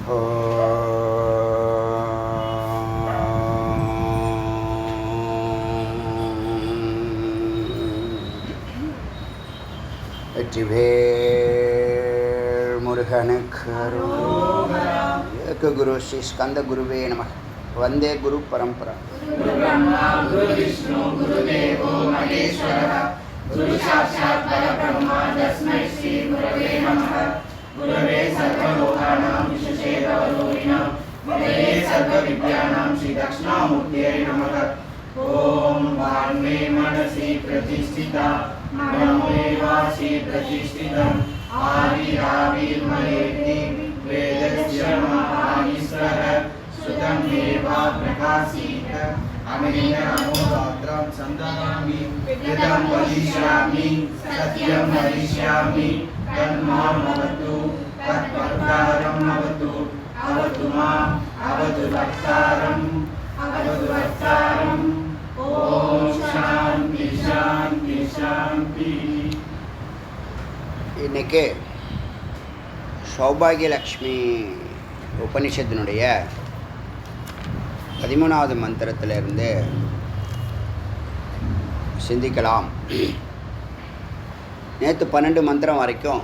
வெற்றிவேல் முருகனுக்கு ஏக குரு ஸ்ரீ ஸ்கந்த குருவே நமः. வந்தே குரு பரம்பரா. குரு பிரம்மா குரு விஷ்ணு குரு தேவோ மகேஸ்வரः குரு சாட்சாத் பரபிரம்மா தஸ்மை ஸ்ரீ குரவே நமः. குரவே சர்வலோகானாம் விசேஷே பவலோகினாம் குரவே சர்வவித்யானாம் ஸ்ரீ தக்ஷணாமூர்த்தயே நமः. ஓம் வாங்மே மனசி பிரதிஷ்டிதா மனமே வாசி பிரதிஷ்டிதம் ஆவிராவிர்மயேதி வேதஸ்ய மகாஈஸ்வர சுதம் தேவா பிரகாசீத அமேன அமோதாத்ரம் சந்தனாமி யதம் வதிஷ்யாமி சத்யம் வதிஷ்யாமி தன்மாம் அவது தத்வர்த்தாரம் அவது அவது மாம் அவது வர்த்தாரம் அவது வர்த்தாரம். ஓம் சாந்தி சாந்தி சாந்தி. இன்னைக்கு சௌபாகியலக்ஷ்மி உபனிஷத்தினுடைய 13வது மந்திரத்திலிருந்து சிந்திக்கலாம். நேற்று 12 மந்திரம் வரைக்கும்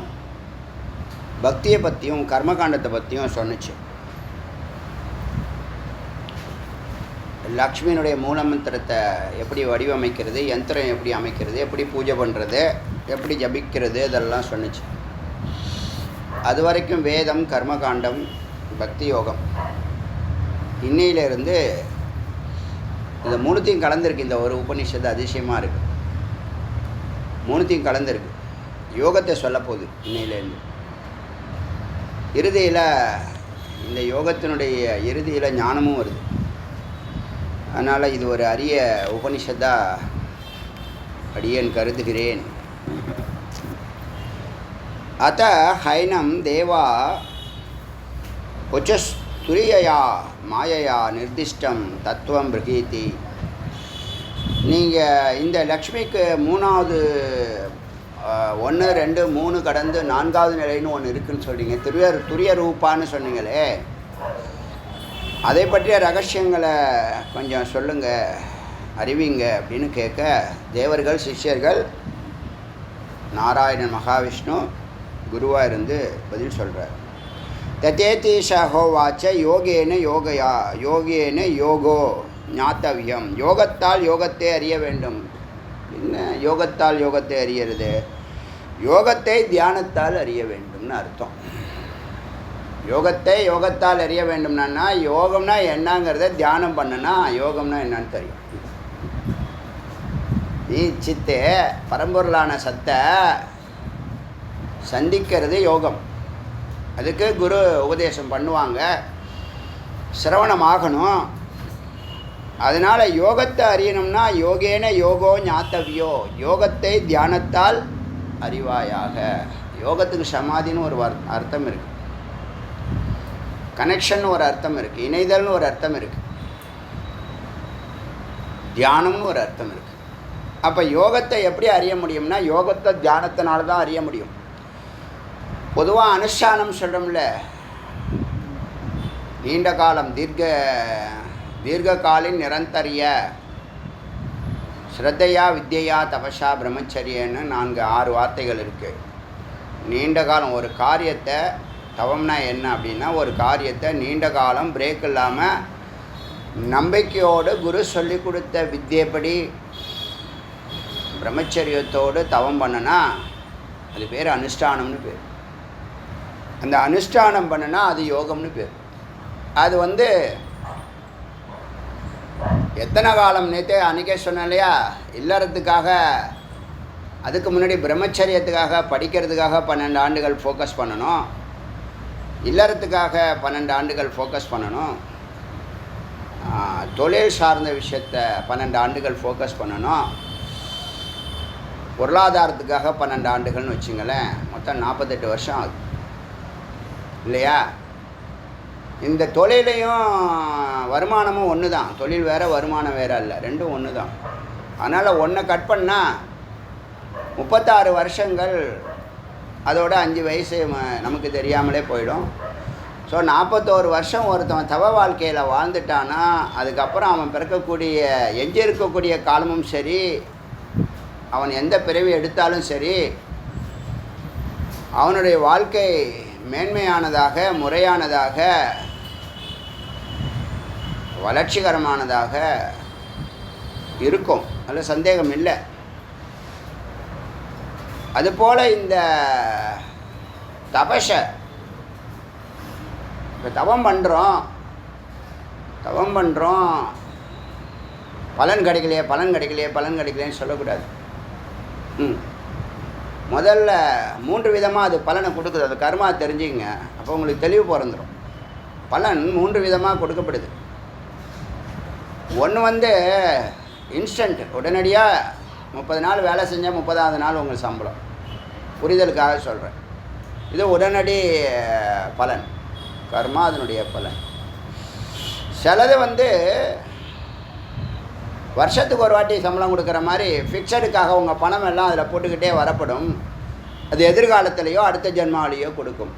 பக்தியை பற்றியும் கர்மகாண்டத்தை பற்றியும் சொன்னிச்சு. லக்ஷ்மியினுடைய மூல மந்திரத்தை எப்படி வடிவமைக்கிறது, யந்திரம் எப்படி அமைக்கிறது, எப்படி பூஜை பண்ணுறது, எப்படி ஜபிக்கிறது, இதெல்லாம் சொன்னிச்சு. அது வரைக்கும் வேதம், கர்மகாண்டம், பக்தி யோகம். இன்னையிலேருந்து இந்த மூணுத்தையும் கலந்துருக்கு. இந்த ஒரு உபநிஷத்து அதிசயமாக இருக்குது. மூணுத்தையும் கலந்துருக்கு. யோகத்தை சொல்ல போகுது இன்னையிலேருந்து. இறுதியில் இந்த யோகத்தினுடைய இறுதியில் ஞானமும் வருது. அதனால் இது ஒரு அரிய உபனிஷத்தாக அடியேன் கருதுகிறேன். அத்த ஹைனம் தேவா உச்சஸ்துரியயா மாயையா நிர்திஷ்டம் தத்துவம் பிரகீதி. நீங்கள் இந்த லக்ஷ்மிக்கு 3வது 1 2 3 கடந்து 4வது நிலைன்னு ஒன்று இருக்குதுன்னு சொல்கிறீங்க. துரிய ரூபான்னு சொன்னீங்களே, அதை பற்றிய ரகசியங்களை கொஞ்சம் சொல்லுங்கள், அறிவிங்க அப்படின்னு கேட்க தேவர்கள் சிஷ்யர்கள் நாராயணன் மகாவிஷ்ணு குருவாக இருந்து பதில் சொல்கிறார். தத்தேதீஷஹோவாச்ச யோகேன யோகயா யோகேன யோகோ ஞாத்தவியம். யோகத்தால் யோகத்தை அறிய வேண்டும். என்ன யோகத்தால் யோகத்தை அறியறது? யோகத்தை தியானத்தால் அறிய வேண்டும்னு அர்த்தம். யோகத்தை யோகத்தால் அறிய வேண்டும்னா யோகம்னா என்னங்கிறத தியானம் பண்ணுனா யோகம்னா என்னன்னு தெரியும். நீ சித்தே பரம்பொருளான சத்தை சந்திக்கிறது யோகம். அதுக்கு குரு உபதேசம் பண்ணுவாங்க, சிரவணமாகணும். அதனால் யோகத்தை அறியணும்னா யோகேன யோகோ ஞாத்தவியோ, யோகத்தை தியானத்தால் அறிவாயாக. யோகத்துக்கு சமாதின்னு ஒரு அர்த்தம் இருக்குது, கனெக்ஷன் ஒரு அர்த்தம் இருக்குது, இணைதல்னு ஒரு அர்த்தம் இருக்குது, தியானம்னு ஒரு அர்த்தம் இருக்குது. அப்போ யோகத்தை எப்படி அறிய முடியும்னா யோகத்தை தியானத்தினால தான் அறிய முடியும். பொதுவாக அனுஷ்டானம் சொல்கிறோம்ல, நீண்ட காலம் தீர்க்காலின் நிரந்தரிய ஸ்ரத்தையா வித்யா தபஷா பிரம்மச்சரியன்னு 4-6 வார்த்தைகள் இருக்குது. நீண்ட காலம் ஒரு காரியத்தை, தவம்னா என்ன அப்படின்னா ஒரு காரியத்தை நீண்ட காலம் பிரேக் இல்லாமல் நம்பிக்கையோடு குரு சொல்லி கொடுத்த வித்தியப்படி பிரம்மச்சரியத்தோடு தவம் பண்ணனா அது பேர் அனுஷ்டானம்னு பேர். அந்த அனுஷ்டானம் பண்ணுனா அது யோகம்னு பேர். அது எத்தனை காலம் நேற்றே அன்றைக்கே சொன்னேன் இல்லையா, இல்லறத்துக்காக, அதுக்கு முன்னாடி பிரம்மச்சரியத்துக்காக படிக்கிறதுக்காக 12 ஆண்டுகள் ஃபோக்கஸ் பண்ணணும், இல்லறத்துக்காக 12 ஆண்டுகள் ஃபோக்கஸ் பண்ணணும், தொழில் சார்ந்த விஷயத்தை 12 ஆண்டுகள் ஃபோக்கஸ் பண்ணணும், பொருளாதாரத்துக்காக 12 ஆண்டுகள்னு வச்சுங்களேன், மொத்தம் 48 வருஷம் ஆகுது இல்லையா. இந்த தொழிலையும் வருமானமும் ஒன்று தான். தொழில் வேறு, வருமானம் வேறு அல்ல, ரெண்டும் ஒன்று தான். அதனால் ஒன்றை கட் பண்ணால் 36 வருஷங்கள், அதோட 5 வயசு நமக்கு தெரியாமலே போயிடும். ஸோ 41 வருஷம் ஒருத்தவன் தவ வாழ்க்கையில் வாழ்ந்துட்டானா அதுக்கப்புறம் அவன் பிறக்கக்கூடிய எஞ்சி இருக்கக்கூடிய காலமும் சரி, அவன் எந்த பிறவி எடுத்தாலும் சரி, அவனுடைய வாழ்க்கை மேன்மையானதாக, முறையானதாக, வளர்ச்சிகரமானதாக இருக்கும். அதில் சந்தேகம் இல்லை. அதுபோல் இந்த தபஸை இப்போ தவம் பண்ணுறோம் பலன் கிடைக்கலையேன்னு சொல்லக்கூடாது. முதல்ல 3 விதமாக அது பலனை கொடுக்குது. அது கர்மா தெரிஞ்சுங்க. அப்போ உங்களுக்கு தெளிவு பிறந்துடும். பலன் 3 விதமாக கொடுக்கப்படுது. ஒன்று இன்ஸ்டன்ட், உடனடியாக 30 நாள் வேலை செஞ்சால் 30ஆவது நாள் உங்களுக்கு சம்பளம். புரிதலுக்காக சொல்கிறேன். இது உடனடி பலன், கர்மா அதனுடைய பலன். சிலது வருஷத்துக்கு ஒரு வாட்டி சம்பளம் கொடுக்குற மாதிரி ஃபிக்ஸடுக்காக உங்கள் பணம் எல்லாம் அதில் போட்டுக்கிட்டே வரப்படும். அது எதிர்காலத்திலேயோ அடுத்த ஜென்மாவிலேயோ கொடுக்கும்.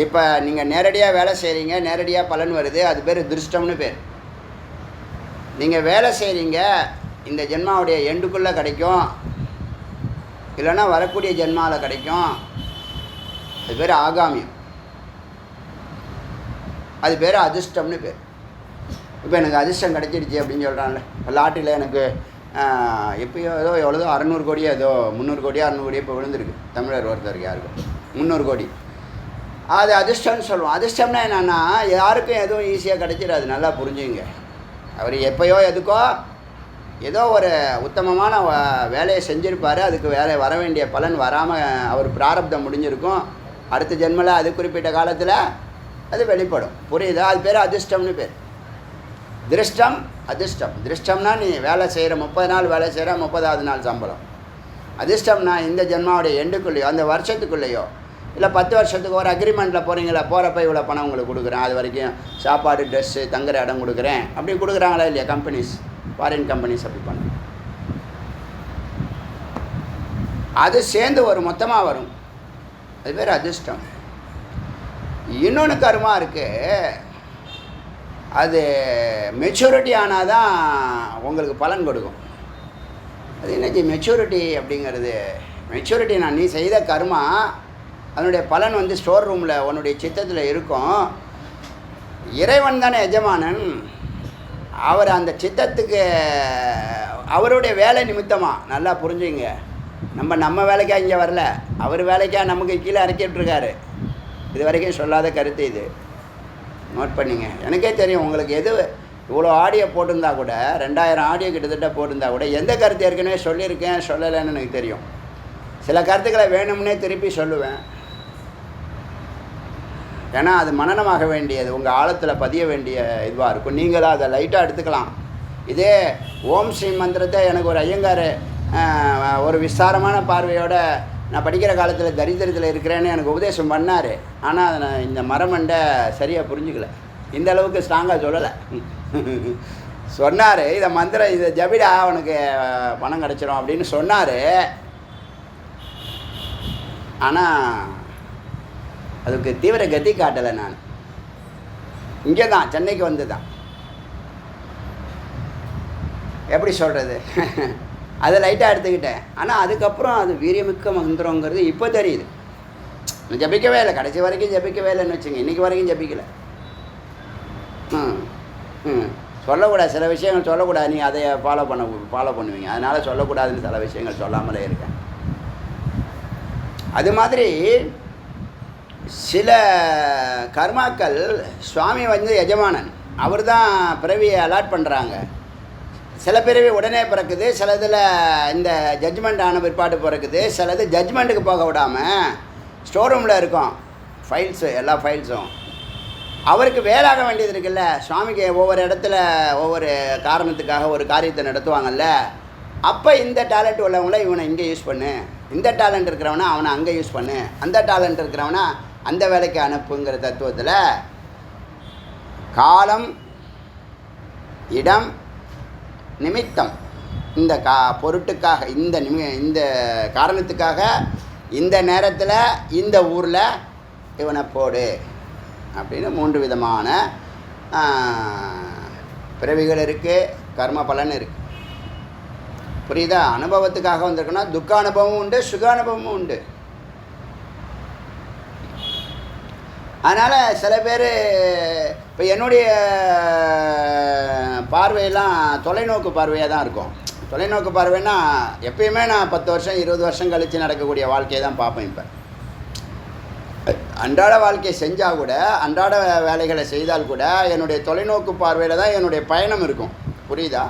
இப்போ நீங்கள் நேரடியாக வேலை செய்கிறீங்க, நேரடியாக பலன் வருது, அது பேர் திருஷ்டம்னு பேர். நீங்கள் வேலை செய்கிறீங்க, இந்த ஜென்மாவுடைய எண்டுக்குள்ளே கிடைக்கும், இல்லைன்னா வரக்கூடிய ஜென்மாவில் கிடைக்கும். அது பேர் ஆகாமியம், அது பேர் அதிர்ஷ்டம்னு பேர். இப்போ எனக்கு அதிர்ஷ்டம் கிடைச்சிடுச்சு அப்படின்னு சொல்கிறான்ல, லாட்டரியில் எனக்கு எப்பயோ ஏதோ எவ்வளோதோ 600 கோடியோ ஏதோ 300 கோடியோ 600 கோடியோ இப்போ விழுந்திருக்கு. தமிழர் ஒருத்தருக்கு யாருக்கும் 300 கோடி. அது அதிர்ஷ்டம்னு சொல்லுவோம். அதிர்ஷ்டம்னா என்னென்னா யாருக்கும் எதுவும் ஈஸியாக கிடைச்சிடாது. நல்லா புரிஞ்சுங்க. அவர் எப்போயோ எதுக்கோ ஏதோ ஒரு உத்தமமான வேலையை செஞ்சுருப்பார். அதுக்கு வேலை வர வேண்டிய பலன் வராமல் அவர் பிராரப்தம் முடிஞ்சிருக்கும். அடுத்த ஜென்மத்தில் அது குறிப்பிட்ட காலத்தில் அது வெளிப்படும். புரியுதா? அது பேர் அதிர்ஷ்டம்னு பேர். திருஷ்டம், அதிர்ஷ்டம். திருஷ்டம்னா நீ வேலை செய்கிற 30 நாள் வேலை செய்கிற 30ஆவது நாள் சம்பளம். அதிர்ஷ்டம்னா இந்த ஜென்மாவுடைய எண்டுக்குள்ளேயோ அந்த வருஷத்துக்குள்ளேயோ இல்லை 10 வருஷத்துக்கு ஒரு அக்ரிமெண்ட்டில் போகிறீங்களா, போகிறப்ப இவ்வளோ பணம் உங்களுக்கு கொடுக்குறேன், அது வரைக்கும் சாப்பாடு, ட்ரெஸ்ஸு, தங்குற இடம் கொடுக்குறேன், அப்படி கொடுக்குறாங்களா இல்லையா கம்பெனிஸ், ஃபாரின் கம்பெனிஸ் அப்படி பண்ண. அது சேர்ந்து வரும், மொத்தமாக வரும். அது பேர் அதிர்ஷ்டம். இன்னொன்று கர்மா இருக்குது. அது மெச்சூரிட்டி ஆனால் தான் உங்களுக்கு பலன் கொடுக்கும். அது என்னச்சு மெச்சூரிட்டி அப்படிங்கிறது? மெச்சூரிட்டி நான் நீ செய்த கர்மா அதனுடைய பலன் ஸ்டோர் ரூமில் உன்னுடைய சித்தத்தில் இருக்கும். இறைவன் தானே எஜமானன். அவர் அந்த சித்தத்துக்கு அவருடைய வேலை நிமித்தமாக, நல்லா புரிஞ்சுங்க, நம்ம வேலைக்காக இங்கே வரல, அவர் வேலைக்காக நமக்கு கீழே இறக்கிட்டுருக்காரு. இது வரைக்கும் சொல்லாத கருத்து இது, நோட் பண்ணிங்க. எனக்கே தெரியும் உங்களுக்கு எது இவ்வளோ ஆடியோ போட்டிருந்தா கூட, 2000 ஆடியோ கிட்டத்தட்ட போட்டிருந்தா கூட எந்த கருத்து ஏற்கனவே சொல்லியிருக்கேன் சொல்லலைன்னு எனக்கு தெரியும். சில கருத்துக்களை வேணும்னே திருப்பி சொல்லுவேன். ஏன்னா அது மனனமாக வேண்டியது, உங்கள் ஆழத்தில் பதிய வேண்டிய இதுவாக இருக்கும். நீங்களும் அதை லைட்டாக எடுத்துக்கலாம். இதே ஓம் ஸ்ரீ மந்திரத்தை எனக்கு ஒரு ஐயங்கார் ஒரு விஸ்தாரமான பார்வையோடு நான் படிக்கிற காலத்தில் தரித்திரத்தில் இருக்கிறேன்னு எனக்கு உபதேசம் பண்ணார். ஆனால் அதை நான் இந்த மரமண்டை சரியாக புரிஞ்சுக்கல, இந்த அளவுக்கு ஸ்ட்ராங்காக சொல்லலை. சொன்னார், இதை மந்திரம் இதை ஜபிடா அவனுக்கு பணம் கிடச்சிரும் அப்படின்னு சொன்னார். ஆனால் அதுக்கு தீவிர கதி காட்டலை. நான் இங்கே தான் சென்னைக்கு வந்து தான் எப்படி சொல்கிறது, அதை லைட்டாக எடுத்துக்கிட்டேன். ஆனால் அதுக்கப்புறம் அது வீரியமிக்க மந்திரங்கிறது இப்போ தெரியுது. ஜபிக்கவே இல்லை, கடைசி வரைக்கும் ஜபிக்கவே இல்லைன்னு வச்சுங்க. இன்றைக்கி வரைக்கும் ஜபிக்கலை. சொல்லக்கூடாது, சில விஷயங்கள் சொல்லக்கூடாது. நீங்கள் அதை ஃபாலோ பண்ணுவீங்க. அதனால் சொல்லக்கூடாதுன்னு சில விஷயங்கள் சொல்லாமலே இருக்கேன். அது மாதிரி சில கர்மாக்கள் சுவாமி எஜமானன், அவர் தான் பிறவியை அலாட் பண்ணுறாங்க. சில பிறவி உடனே பிறக்குது, சிலதில் இந்த ஜட்ஜ்மெண்ட் ஆன பிற்பாடு பிறக்குது, சிலது ஜட்ஜ்மெண்ட்டுக்கு போக விடாமல் ஸ்டோர் ரூமில் இருக்கும் ஃபைல்ஸு, எல்லா ஃபைல்ஸும். அவருக்கு வேலாக வேண்டியது இருக்குல்ல. சுவாமிக்கு ஒவ்வொரு இடத்துல ஒவ்வொரு காரணத்துக்காக ஒரு காரியத்தை நடத்துவாங்கல்ல. அப்போ இந்த டேலண்ட் உள்ளவங்கள இவனை இங்கே யூஸ் பண்ணு, இந்த டேலண்ட் இருக்கிறவனா அவனை அங்கே யூஸ் பண்ணு, அந்த டேலண்ட் இருக்கிறவனா அந்த வேலைக்கு அனுப்புங்கிற தத்துவத்தில் காலம், இடம், நிமித்தம், இந்த பொருட்டுக்காக, இந்த காரணத்துக்காக இந்த நேரத்தில் இந்த ஊரில் இவனை போடு, அப்படின்னு 3 விதமான பிறவிகள் இருக்குது, கர்ம பலன் இருக்குது. புரியுதா? அனுபவத்துக்காக வந்திருக்குன்னா துக்க அனுபவமும் உண்டு, சுக அனுபவமும் உண்டு. அதனால் சில பேர் இப்போ என்னுடைய பார்வையெல்லாம் தொலைநோக்கு பார்வையாக தான் இருக்கும். தொலைநோக்கு பார்வைன்னா எப்பயுமே நான் 10 வருஷம் 20 வருஷம் கழித்து நடக்கக்கூடிய வாழ்க்கையை தான் பார்ப்பேன். இப்போ அன்றாட வாழ்க்கையை செஞ்சால் கூட, அன்றாட வேலைகளை செய்தால் கூட என்னுடைய தொலைநோக்கு பார்வையில் தான் என்னுடைய பயணம் இருக்கும். புரியுதா?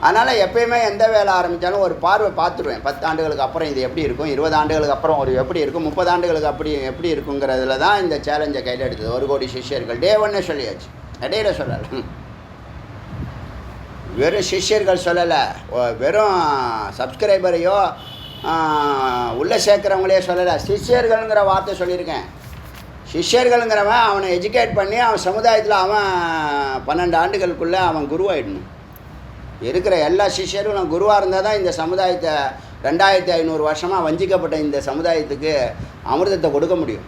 அதனால் எப்பயுமே எந்த வேலை ஆரம்பித்தாலும் ஒரு பார்வை பார்த்துருவேன். 10 ஆண்டுகளுக்கு அப்புறம் இது எப்படி இருக்கும், 20 ஆண்டுகளுக்கு அப்புறம் ஒரு எப்படி இருக்கும், 30 ஆண்டுகளுக்கு அப்படி எப்படி இருக்குங்கிறதுல தான் இந்த சேலஞ்சை கையில் எடுத்தது. 1 கோடி சிஷ்யர்கள் டே 1 சொல்லியாச்சு, இடையில சொல்லலை. வெறும் சிஷ்யர்கள் சொல்லலை, வெறும் சப்ஸ்கிரைபரையோ உள்ளே சேர்க்குறவங்களே சொல்லலை, சிஷ்யர்கள்ங்கிற வார்த்தை சொல்லியிருக்கேன். சிஷ்யர்கள்ங்கிறவன் அவனை எஜுகேட் பண்ணி அவன் சமுதாயத்தில் அவன் 12 ஆண்டுகளுக்குள்ளே அவன் குருவாயிடணும். இருக்கிற எல்லா சிஷ்யர்களும் குருவாக இருந்தால் தான் இந்த சமுதாயத்தை 2500 வருஷமாக வஞ்சிக்கப்பட்ட இந்த சமுதாயத்துக்கு அமிர்தத்தை கொடுக்க முடியும்.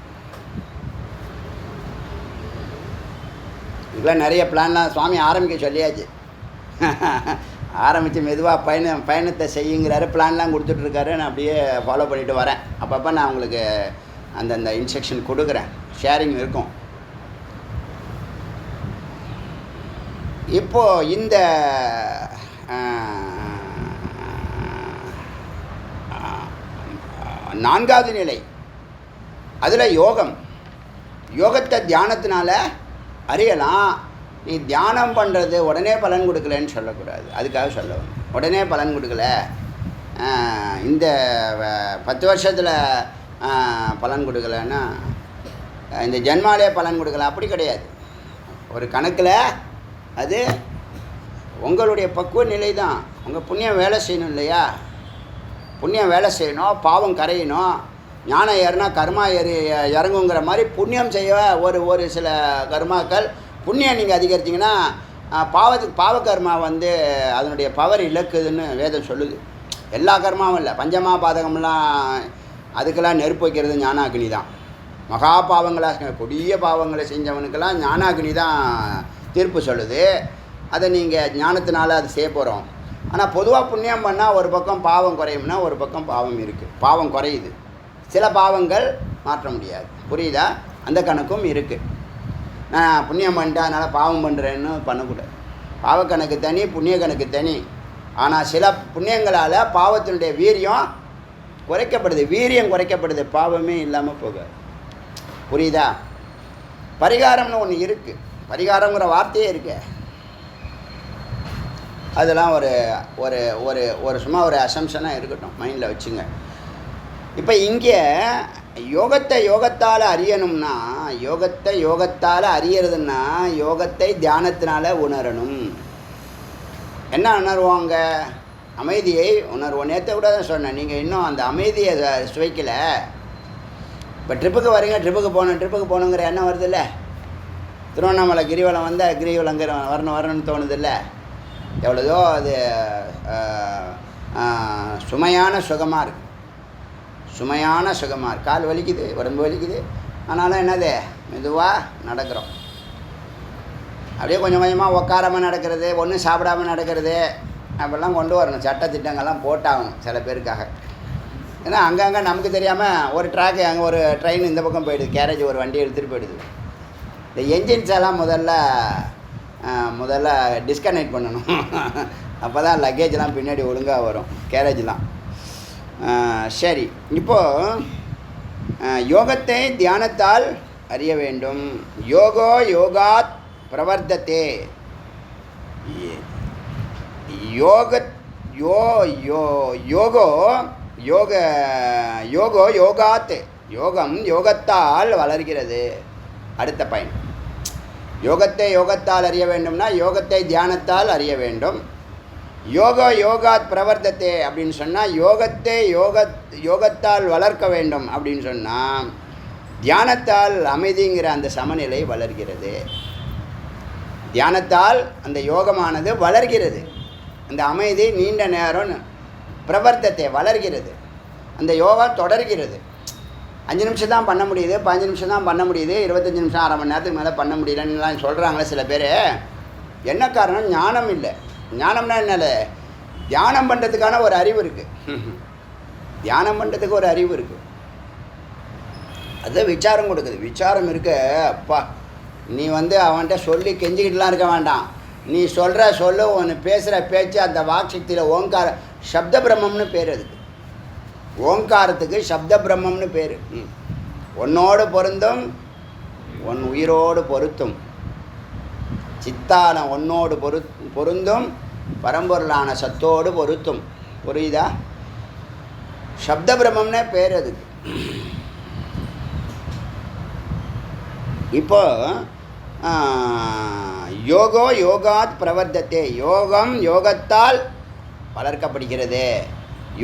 இதெல்லாம் நிறைய பிளான்லாம் சுவாமி ஆரம்பிக்க சொல்லியாச்சு. ஆரம்பித்து மெதுவாக பயணத்தை செய்யுங்கிறாரு, பிளான்லாம் கொடுத்துட்ருக்காரு. நான் அப்படியே ஃபாலோ பண்ணிட்டு வரேன். அப்பப்போ நான் உங்களுக்கு அந்தந்த இன்ஸ்ட்ரக்ஷன் கொடுக்குறேன், ஷேரிங் இருக்கும். இப்போது இந்த 4வது நிலை, அதில் யோகத்தை தியானத்தினால அறியலாம். நீ தியானம் பண்ணுறது உடனே பலன் கொடுக்கலன்னு சொல்லக்கூடாது. அதுக்காக சொல்ல உடனே பலன் கொடுக்கல, இந்த 10 வருஷத்தில் பலன் கொடுக்கலன்னா இந்த ஜென்மாலே பலன் கொடுக்கல, அப்படி கிடையாது. ஒரு கணக்கில் அது உங்களுடைய பக்குவ நிலை தான். உங்கள் புண்ணியம் வேலை செய்யணும் இல்லையா? புண்ணியம் வேலை செய்யணும், பாவம் கரையணும், ஞானம் ஏறுனா கர்மா இறங்குங்கிற மாதிரி புண்ணியம் செய்ய ஒரு சில கர்மாக்கள். புண்ணியம் நீங்கள் அதிகரிச்சிங்கன்னா பாவ கர்மா அதனுடைய பவர் இழக்குதுன்னு வேதம் சொல்லுது. எல்லா கர்மாவும் இல்லை, பஞ்சமா பாதகம்லாம் அதுக்கெல்லாம் நெருப்பு வைக்கிறது ஞானாக்னி தான். மகா பாவங்களாக கொடிய பாவங்களை செஞ்சவனுக்கெல்லாம் ஞானாக்னி தான் தீர்ப்பு சொல்லுது. அதை நீங்கள் ஞானத்தினால அது செய்ய போகிறோம். ஆனால் பொதுவாக புண்ணியம் பண்ணால் ஒரு பக்கம் பாவம் குறையும்னா ஒரு பக்கம் பாவம் இருக்குது, பாவம் குறையுது. சில பாவங்கள் மாற்ற முடியாது. புரியுதா? அந்த கணக்கும் இருக்குது. நான் புண்ணியம் பண்ணிட்டேன் அதனால் பாவம் பண்ணுறேன்னு பண்ணக்கூடாது. பாவ கணக்கு தனி, புண்ணிய கணக்கு தனி. ஆனால் சில புண்ணியங்களால் பாவத்தினுடைய வீரியம் குறைக்கப்படுது, வீரியம் குறைக்கப்படுது, பாவமே இல்லாமல் போகாது. புரியுதா? பரிகாரம்னு ஒன்று இருக்குது, பரிகாரங்கிற வார்த்தையே இருக்கு. அதெல்லாம் ஒரு ஒரு ஒரு ஒரு சும்மா ஒரு அசம்ஷனாக இருக்கட்டும், மைண்டில் வச்சுங்க. இப்போ இங்கே யோகத்தால் அறியணும்னா, யோகத்தால் அறியறதுன்னா யோகத்தை தியானத்தினால உணரணும். என்ன உணர்வாங்க? அமைதியை உணர்வோம். நேற்று கூட தான் சொன்னேன், நீங்கள் இன்னும் அந்த அமைதியை சுவைக்கலை. இப்போ ட்ரிப்புக்கு வரீங்க, ட்ரிப்புக்கு போகணுங்கிற எண்ணம் வருது இல்லை? திருவண்ணாமலை கிரிவலம் வந்தால் கிரிவலங்கிற வரணும்னு தோணுதில்ல? எவ்வளோதோ அது சுமையான சுகமாக இருக்குது, சுமையான சுகமாக இருக்குது. கால் வலிக்குது, உடம்பு வலிக்குது, ஆனாலும் என்னது மெதுவாக நடக்கிறோம். அப்படியே கொஞ்சம் கொஞ்சமாக உட்காராமல் நடக்கிறது, ஒன்றும் சாப்பிடாமல் நடக்கிறது, அப்படிலாம் கொண்டு வரணும். சட்டத்திட்டங்கள்லாம் போட்டாகணும் சில பேருக்காக. ஏன்னா அங்கங்கே நமக்கு தெரியாமல் ஒரு ட்ராக்கு, அங்கே ஒரு ட்ரெயின் இந்த பக்கம் போயிடுது, கேரேஜ் ஒரு வண்டி எடுத்துகிட்டு போயிடுது. இந்த என்ஜின்ஸ் எல்லாம் முதல்ல டிஸ்கனெக்ட் பண்ணணும். அப்போ தான் லக்கேஜ்லாம் பின்னாடி ஒழுங்காக வரும், கேரேஜ்லாம். சரி, இப்போது யோகத்தை தியானத்தால் அறிய வேண்டும். யோகாத் பிரவர்த்ததே. யோகாத், யோகத்தால் வளர்கிறது. அடுத்த பயன், யோகத்தால் அறிய வேண்டும்னா யோகத்தை தியானத்தால் அறிய வேண்டும். யோகாத் பிரவர்த்ததே அப்படின்னு சொன்னால் யோகத்தால் வளர்க்க வேண்டும் அப்படின்னு சொன்னால் தியானத்தால் அமைதிங்கிற அந்த சமநிலை வளர்கிறது. தியானத்தால் அந்த யோகமானது வளர்கிறது, அந்த அமைதி நீண்ட நேரம் பிரவர்த்தத்தை வளர்கிறது, அந்த யோகா தொடர்கிறது. 5 நிமிஷம் தான் பண்ண முடியுது, 15 நிமிஷம் தான் பண்ண முடியுது, 25 நிமிஷம், அரை மணி நேரத்துக்கு மேலே பண்ண முடியலன்னுலாம் சொல்கிறாங்களே சில பேர். என்ன காரணம்? ஞானம் இல்லை. ஞானம்னா என்னல? தியானம் பண்ணுறதுக்கான ஒரு அறிவு இருக்குது. தியானம் பண்ணுறதுக்கு ஒரு அறிவு இருக்குது. அது விசாரம் கொடுக்குது. விசாரம் இருக்க அப்பா, நீ அவன்கிட்ட சொல்லி கெஞ்சிக்கிட்டுலாம் இருக்க வேண்டாம். நீ சொல்கிற சொல்லு, ஒன்று பேசுகிற பேச்சு, அந்த வாக்சக்தியில் ஓங்கார சப்த பிரம்மம்னு பேர். அதுக்கு ஓங்காரத்துக்கு சப்த பிரம்மம்னு பேர். உன்னோடு பொருந்தும், உன் உயிரோடு பொருத்தும், சித்தான உன்னோடு பொருந்தும், பரம்பொருளான சத்தோடு பொருத்தும். புரியுதா? சப்த பிரம்மம்னே பேர் அதுக்கு. இப்போ யோகோ யோகாத் பிரவர்த்தத்தே, யோகம் யோகத்தால் வளர்க்கப்படுகிறது,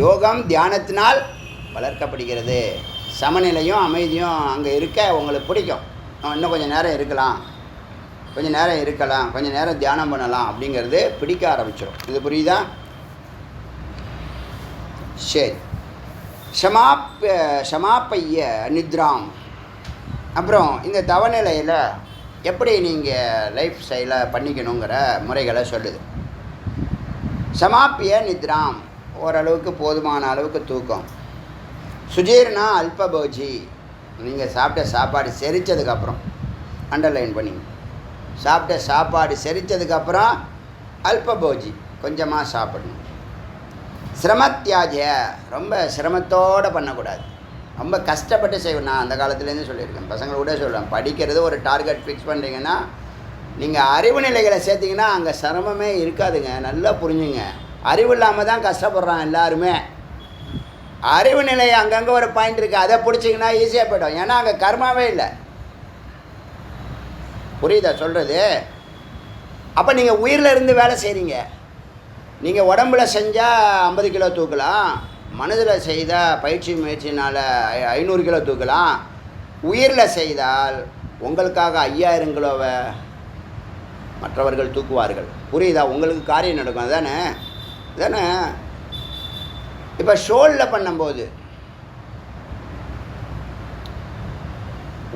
யோகம் தியானத்தினால் வளர்க்கப்படுகிறது. சமநிலையும் அமைதியும் அங்கே இருக்க உங்களுக்கு பிடிக்கும். இன்னும் கொஞ்சம் நேரம் இருக்கலாம், கொஞ்சம் நேரம் இருக்கலாம், கொஞ்சம் நேரம் தியானம் பண்ணலாம் அப்படிங்கிறது பிடிக்க ஆரம்பிச்சிடும். இது புரியுதா? சரி. ஷமாப்பைய நித்ராம். அப்புறம் இந்த தவநிலையில் எப்படி நீங்கள் லைஃப் ஸ்டைலை பண்ணிக்கணுங்கிற முறைகளை சொல்லுது. சமாப்பிய நித்ராம், ஓரளவுக்கு போதுமான அளவுக்கு தூக்கம். சுஜீர்னா அல்பபோஜி, நீங்கள் சாப்பிட்ட சாப்பாடு செரித்ததுக்கப்புறம், அண்டர்லைன் பண்ணி, சாப்பிட்ட சாப்பாடு செரித்ததுக்கப்புறம் அல்பபோஜி, கொஞ்சமாக சாப்பிடணும். சிரமத்தியாஜ, ரொம்ப சிரமத்தோடு பண்ணக்கூடாது, ரொம்ப கஷ்டப்பட்டு செய்வேன். நான் அந்த காலத்துலேருந்து சொல்லியிருக்கேன், பசங்களை கூட சொல்லுவேன். படிக்கிறது ஒரு டார்கெட் ஃபிக்ஸ் பண்ணுறீங்கன்னா, நீங்கள் அறிவு நிலைகளை சேர்த்திங்கன்னா அங்கே சிரமமே இருக்காதுங்க. நல்லா புரிஞ்சுங்க. அறிவு இல்லாமல் தான் கஷ்டப்படுறான் எல்லாருமே. அறிவு நிலை அங்கங்கே ஒரு பாயிண்ட் இருக்குது, அதை பிடிச்சிங்கன்னா ஈஸியாக போய்டும். ஏன்னா அங்கே கர்மாவே இல்லை. புரியுதா சொல்கிறது? அப்போ நீங்கள் உயிரில் இருந்து வேலை செய்கிறீங்க. நீங்கள் உடம்புல செஞ்சால் 50 கிலோ தூக்கலாம், மனதில் செய்தால் பயிற்சி முயற்சினால் 500 கிலோ தூக்கலாம். உயிரில் செய்தால் உங்களுக்காக 5000 கிலோவை மற்றவர்கள் தூக்குவார்கள். புரியுதா? உங்களுக்கு காரியம் நடக்கும். அதுதானே தானே. இப்போ ஷோலில் பண்ணும்போது,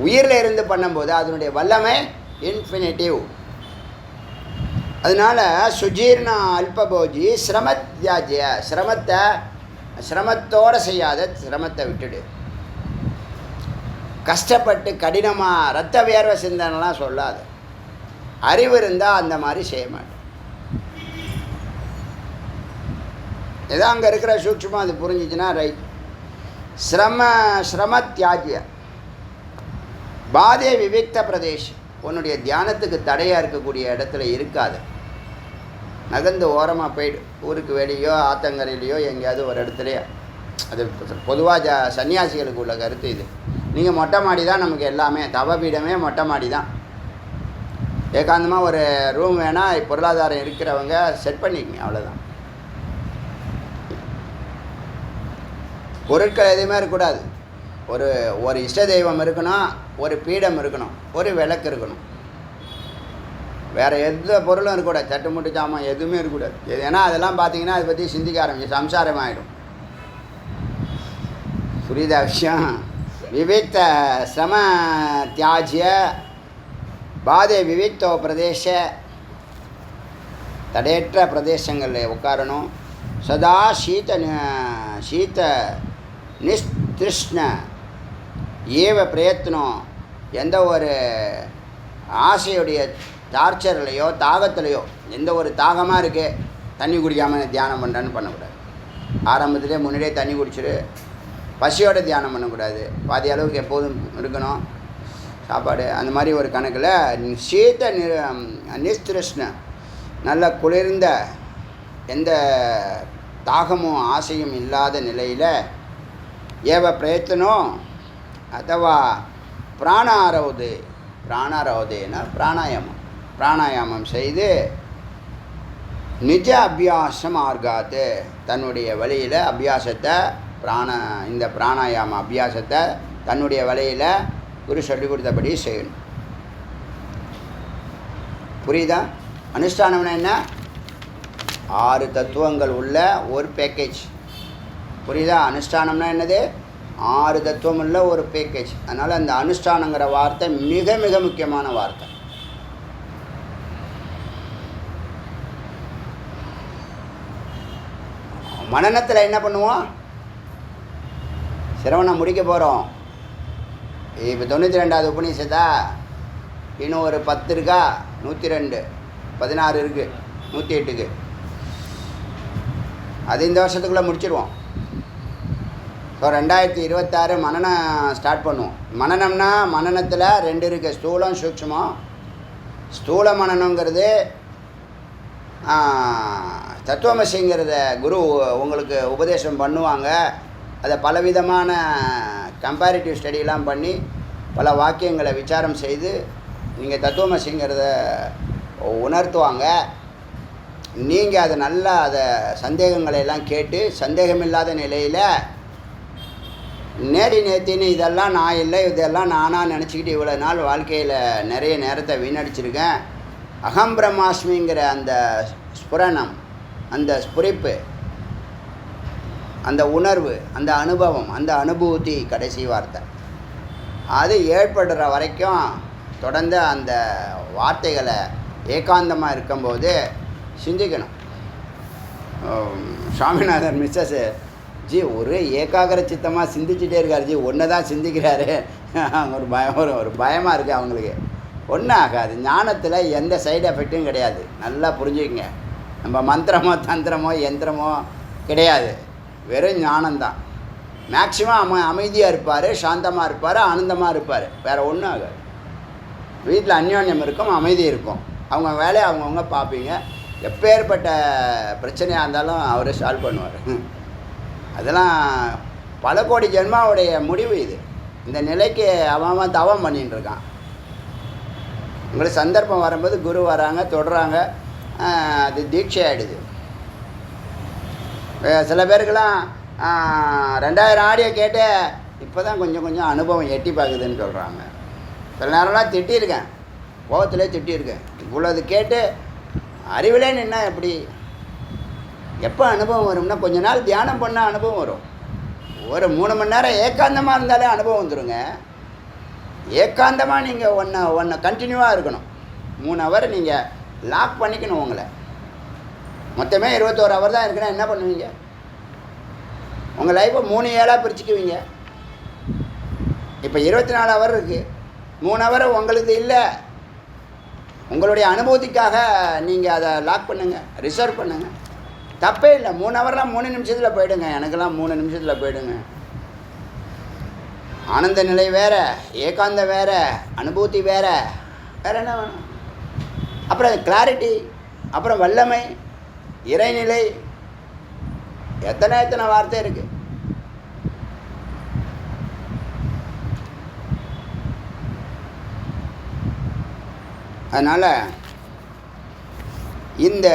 உயிரில் இருந்து பண்ணும்போது அதனுடைய வல்லமை இன்ஃபினிட்டிவ். அதனால் சுஜீர்ணா அல்பபோஜி சிரமத்தியாஜ்ய, சிரமத்தோடு செய்யாத, சிரமத்தை விட்டுடு. கஷ்டப்பட்டு கடினமாக ரத்த வேர்வை சிந்தனைலாம் சொல்லாது. அறிவு இருந்தால் அந்த மாதிரி செய்ய மாட்டேன். ஏதோ அங்கே இருக்கிற சூட்சமாக அது புரிஞ்சிச்சுன்னா ரைட். சிரமத்தியாஜ்ய பாதே விவிக்த பிரதேஷ், உன்னுடைய தியானத்துக்கு தடையாக இருக்கக்கூடிய இடத்துல இருக்காது. நகர்ந்து ஓரமாக போயிடு. ஊருக்கு வெளியோ ஆத்தங்கரையிலையோ எங்கேயாவது ஒரு இடத்துலையோ. அது பொதுவாக சன்னியாசிகளுக்கு உள்ள கருத்து இது. நீங்கள் மொட்டை மாடி தான் நமக்கு எல்லாமே. தவபீடமே மொட்டை மாடி தான். ஏகாந்தமாக ஒரு ரூம் வேணால் பொருளாதாரம் இருக்கிறவங்க செட் பண்ணிக்கங்க, அவ்வளோதான். பொருட்கள் எதுவுமே இருக்கக்கூடாது. ஒரு இஷ்ட தெய்வம் இருக்கணும், ஒரு பீடம் இருக்கணும், ஒரு விளக்கு இருக்கணும். வேறு எந்த பொருளும் இருக்கக்கூடாது. சட்டு முட்டு சாமான் எதுவுமே இருக்கக்கூடாது. ஏன்னா அதெல்லாம் பார்த்தீங்கன்னா அதை பற்றி சிந்திக்க ஆரம்பிச்சு சம்சாரம் ஆகிடும். புரியுதா விஷயம்? விவிக்த சிரம தியாஜ்ய பாதே விவிக்தோ பிரதேச, தடையற்ற பிரதேசங்களில் உட்காரணும். சதா சீத நிஸ்திருஷ்ண ஏவ பிரயத்னம், எந்த ஒரு ஆசையுடைய டார்ச்சர்லையோ தாகத்துலையோ, எந்த ஒரு தாகமாக இருக்குது தண்ணி குடிக்காமல் தியானம் பண்ணுறேன்னு பண்ணக்கூடாது. ஆரம்பத்திலே முன்னாடியே தண்ணி குடிச்சிடு. பசியோடு தியானம் பண்ணக்கூடாது. பாதி அளவுக்கு எப்போதும் இருக்கணும் சாப்பாடு. அந்த மாதிரி ஒரு கணக்கில் சீத நிஸ்திருஷ்ண, நல்ல குளிர்ந்த, எந்த தாகமும் ஆசையும் இல்லாத நிலையில் ஏவ பிரயத்தனம் அதுவா பிராணாரவுதேனா பிராணாயாமம் செய்து நிஜ அபியாச மார்க்காத்து, தன்னுடைய வழியில் அபியாசத்தை இந்த பிராணாயாம அபியாசத்தை தன்னுடைய வழியில் குரு சொல்லிக் கொடுத்தபடி செய்யணும். புரியுதா? அனுஷ்டானம்னா என்ன? 6 தத்துவங்கள் உள்ள ஒரு பேக்கேஜ். புரியுதா? அனுஷ்டானம்னா என்னது? 6 தத்துவம் உள்ள ஒரு பேக்கேஜ். அதனால் அந்த அனுஷ்டானங்கிற வார்த்தை மிக மிக முக்கியமான வார்த்தை. மனநத்தில் என்ன பண்ணுவோம்? சிரவணம் முடிக்க போகிறோம். இப்போ 92வது உபநிஷத்தா, இன்னும் ஒரு 10 இருக்கா, 102, 16 இருக்குது, 108க்கு. அது இந்த வருஷத்துக்குள்ளே முடிச்சிடுவோம். ஸோ 2026 மனனம் ஸ்டார்ட் பண்ணுவோம். மனனம்னா மனனத்தில் 2 இருக்குது, ஸ்தூலம் சூக்ஷ்மம். ஸ்தூல மனனங்கிறது தத்துவமசிங்கிறத குரு உங்களுக்கு உபதேசம் பண்ணுவாங்க. அதை பலவிதமான கம்பேரிட்டிவ் ஸ்டடியெலாம் பண்ணி பல வாக்கியங்களை விசாரம் செய்து நீங்கள் தத்துவமசிங்கிறத உணர்த்துவாங்க. நீங்கள் அதை நல்லா அதை சந்தேகங்களை எல்லாம் கேட்டு சந்தேகமில்லாத நிலையில் நேத்தின்னு இதெல்லாம் நான் இல்லை, இதெல்லாம் நானாக நினச்சிக்கிட்டு இவ்வளோ நாள் வாழ்க்கையில் நிறைய நேரத்தை வீணடிச்சிருக்கேன். அகம் பிரம்மாஸ்மிங்கிற அந்த ஸ்புரணம், அந்த ஸ்புரிப்பு, அந்த உணர்வு, அந்த அனுபவம், அந்த அனுபூதி கடைசி வார்த்தை, அது ஏற்படுற வரைக்கும் தொடர்ந்து அந்த வார்த்தைகளை ஏகாந்தமாக இருக்கும்போது சிந்திக்கணும். சுவாமிநாதன் மிஸ்ஸஸ் ஜி ஒரு ஏகாகிர சித்தமாக சிந்திச்சுட்டே இருக்கார் ஜி, ஒன்று தான் சிந்திக்கிறாரு. ஒரு பயமாக இருக்குது அவங்களுக்கு. ஒன்றும் ஆகாது. ஞானத்தில் எந்த சைடு எஃபெக்டும் கிடையாது. நல்லா புரிஞ்சுக்கங்க. நம்ம மந்திரமோ தந்திரமோ யந்திரமோ கிடையாது, வெறும் ஞானம்தான். மேக்சிமம் அமைதியாக இருப்பார், சாந்தமாக இருப்பார், ஆனந்தமாக இருப்பார். வேறு ஒன்றும் ஆகாது. வீட்டில் அந்யோன்யம் இருக்கும், அமைதி இருக்கும். அவங்க வேலையை அவங்கவுங்க பார்ப்பீங்க. எப்பேற்பட்ட பிரச்சனையாக இருந்தாலும் அவர் சால்வ் பண்ணுவார். அதெல்லாம் பல கோடி ஜென்மாவுடைய முடிவு இது. இந்த நிலைக்கு அவன் தவம் பண்ணிகிட்டு இருக்கான். உங்களுக்கு சந்தர்ப்பம் வரும்போது குரு வராங்க, தொடுறாங்க, அது தீட்சை ஆகிடுது. சில பேருக்கெல்லாம் 2000 ஆடியோ கேட்டு இப்போ தான் கொஞ்சம் கொஞ்சம் அனுபவம் எட்டி பார்க்குதுன்னு சொல்கிறாங்க. சில நேரம்லாம் திட்டியிருக்கேன், கோபத்திலே திட்டியிருக்கேன். இவ்வளோது கேட்டு அறிவிலே நின்னா எப்படி? எப்போ அனுபவம் வரும்னா கொஞ்ச நாள் தியானம் பண்ணால் அனுபவம் வரும். ஒரு 3 மணி நேரம் ஏகாந்தமாக இருந்தாலே அனுபவம் வந்துடுங்க. ஏகாந்தமாக நீங்கள் ஒன்று கண்டினியூவாக இருக்கணும். 3 ஹவர் நீங்கள் லாக் பண்ணிக்கணும் உங்களை. மொத்தமே 21 ஹவர் தான் இருக்குன்னா என்ன பண்ணுவீங்க? உங்கள் லைஃப்பை 3 ஏழாக பிரிச்சுக்குவீங்க. இப்போ 24 ஹவர் இருக்குது. 3 ஹவர் உங்களுக்கு இல்லை. உங்களுடைய அனுபூதிக்காக நீங்கள் அதை லாக் பண்ணுங்கள், ரிசர்வ் பண்ணுங்கள். தப்பே இல்லை. 3 ஹவர்லாம் 3 நிமிஷத்தில் போய்டுங்க. எனக்கெல்லாம் 3 நிமிஷத்தில் போய்டுங்க. ஆனந்த நிலை வேறு, ஏகாந்த வேறு, அனுபூதி வேறு. வேறு என்ன வேணும்? அப்புறம் கிளாரிட்டி, அப்புறம் வல்லமை, இறைநிலை, எத்தனை வார்த்தை இருக்குது. அதனால் இந்த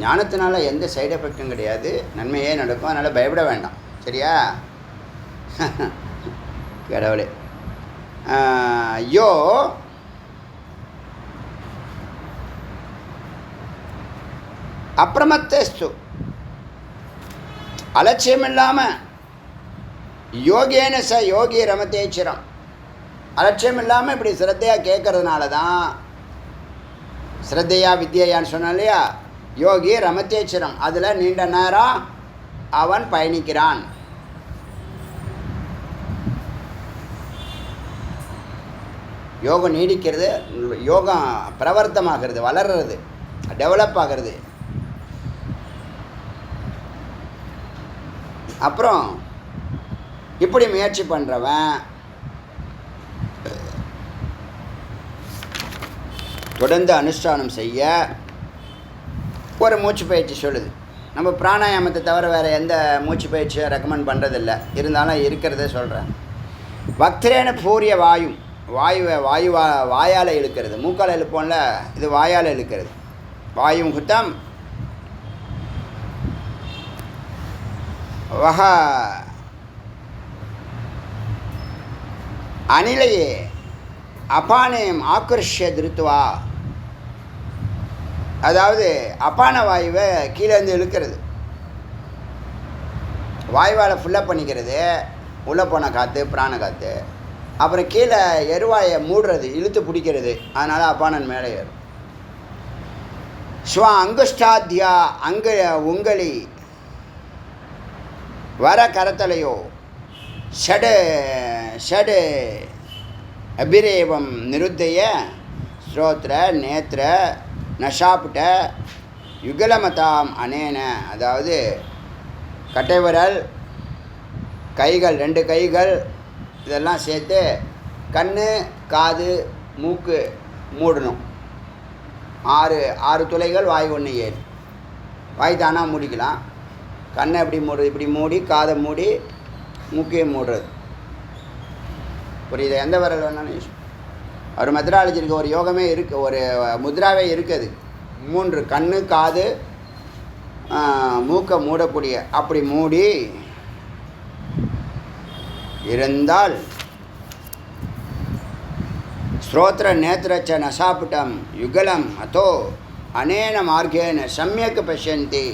ஞானத்தினால எந்த சைடு எஃபெக்டும் கிடையாது, நன்மையே நடக்கும். அதனால் பயப்பட வேண்டாம். சரியா? கடவுளே. யோ அப்பிரமத்தஸ்து, அலட்சியம் இல்லாமல் யோகேன ச யோகி ரமதேச்சிரம், அலட்சியம் இல்லாமல் இப்படி சிரத்தையாக கேட்கறதுனால தான், ஸ்ரத்தையா வித்யான்னு சொன்னான் இல்லையா, யோகி ரமதேச்சிரம், அதில் நீண்ட நேரம் அவன் பயணிக்கிறான். யோகம் நீடிக்கிறது, யோகம் பிரவர்த்தமாகிறது, வளர்றது, டெவலப் ஆகிறது. அப்புறம் இப்படி முயற்சி பண்ணுறவன் தொடர்ந்து அனுஷ்டானம் செய்ய ஒரு மூச்சு பயிற்சி சொல்லுது. நம்ம பிராணாயாமத்தை தவிர வேறு எந்த மூச்சு பயிற்சியை ரெக்கமெண்ட் பண்ணுறதில்லை. இருந்தாலும் இருக்கிறதே சொல்கிறேன். வக்திரேன பூரிய வாயால் இழுக்கிறது. மூக்கால் இழுப்போம்ல, இது வாயால் இழுக்கிறது. வாயும் குத்தம் வஹ அனிலையே அபானயம் ஆக்கர்ஷ திருத்துவா, அதாவது அபான வாயுவை கீழேருந்து இழுக்கிறது. வாய்வாலை ஃபுல்லப் பண்ணிக்கிறது, உள்ளே போன காற்று பிராண காற்று. அப்புறம் கீழே எருவாயை மூடுறது, இழுத்து பிடிக்கிறது. அதனால் அப்பானன் மேலே ஏறும். ஸ்வ அங்குஷ்டாத்தியா உங்களி வர கரத்தலையோ ஷடு அபிரேவம் நிருத்தைய ஸ்ரோத்ர நேத்திர நஷாப்புட்ட யுகலமதாம் அனேன. அதாவது கட்டைவிரல், கைகள், 2 கைகள் இதெல்லாம் சேர்த்து கண், காது, மூக்கு மூடணும். 6 துளைகள், வாய் 1 7. வாய் தானாக மூடிக்கலாம். கண்ணை எப்படி மூடுறது, இப்படி மூடி காதை மூடி மூக்கையை மூடுறது. புரியுது? எந்த விரல் வேணாலும் யூஸ். ஒரு மெத்தடாலஜி இருக்குது, ஒரு யோகமே இருக்குது, ஒரு முத்ராவே இருக்குது. 3 கண், காது, மூக்கை மூடக்கூடிய. அப்படி மூடி இருந்தால் ஸ்ரோத்ர நேத்திரச்ச நசாப்புட்டம் யுகலம் அதோ அனேன மார்க்கேன சம்யக் பஷ்யந்தி.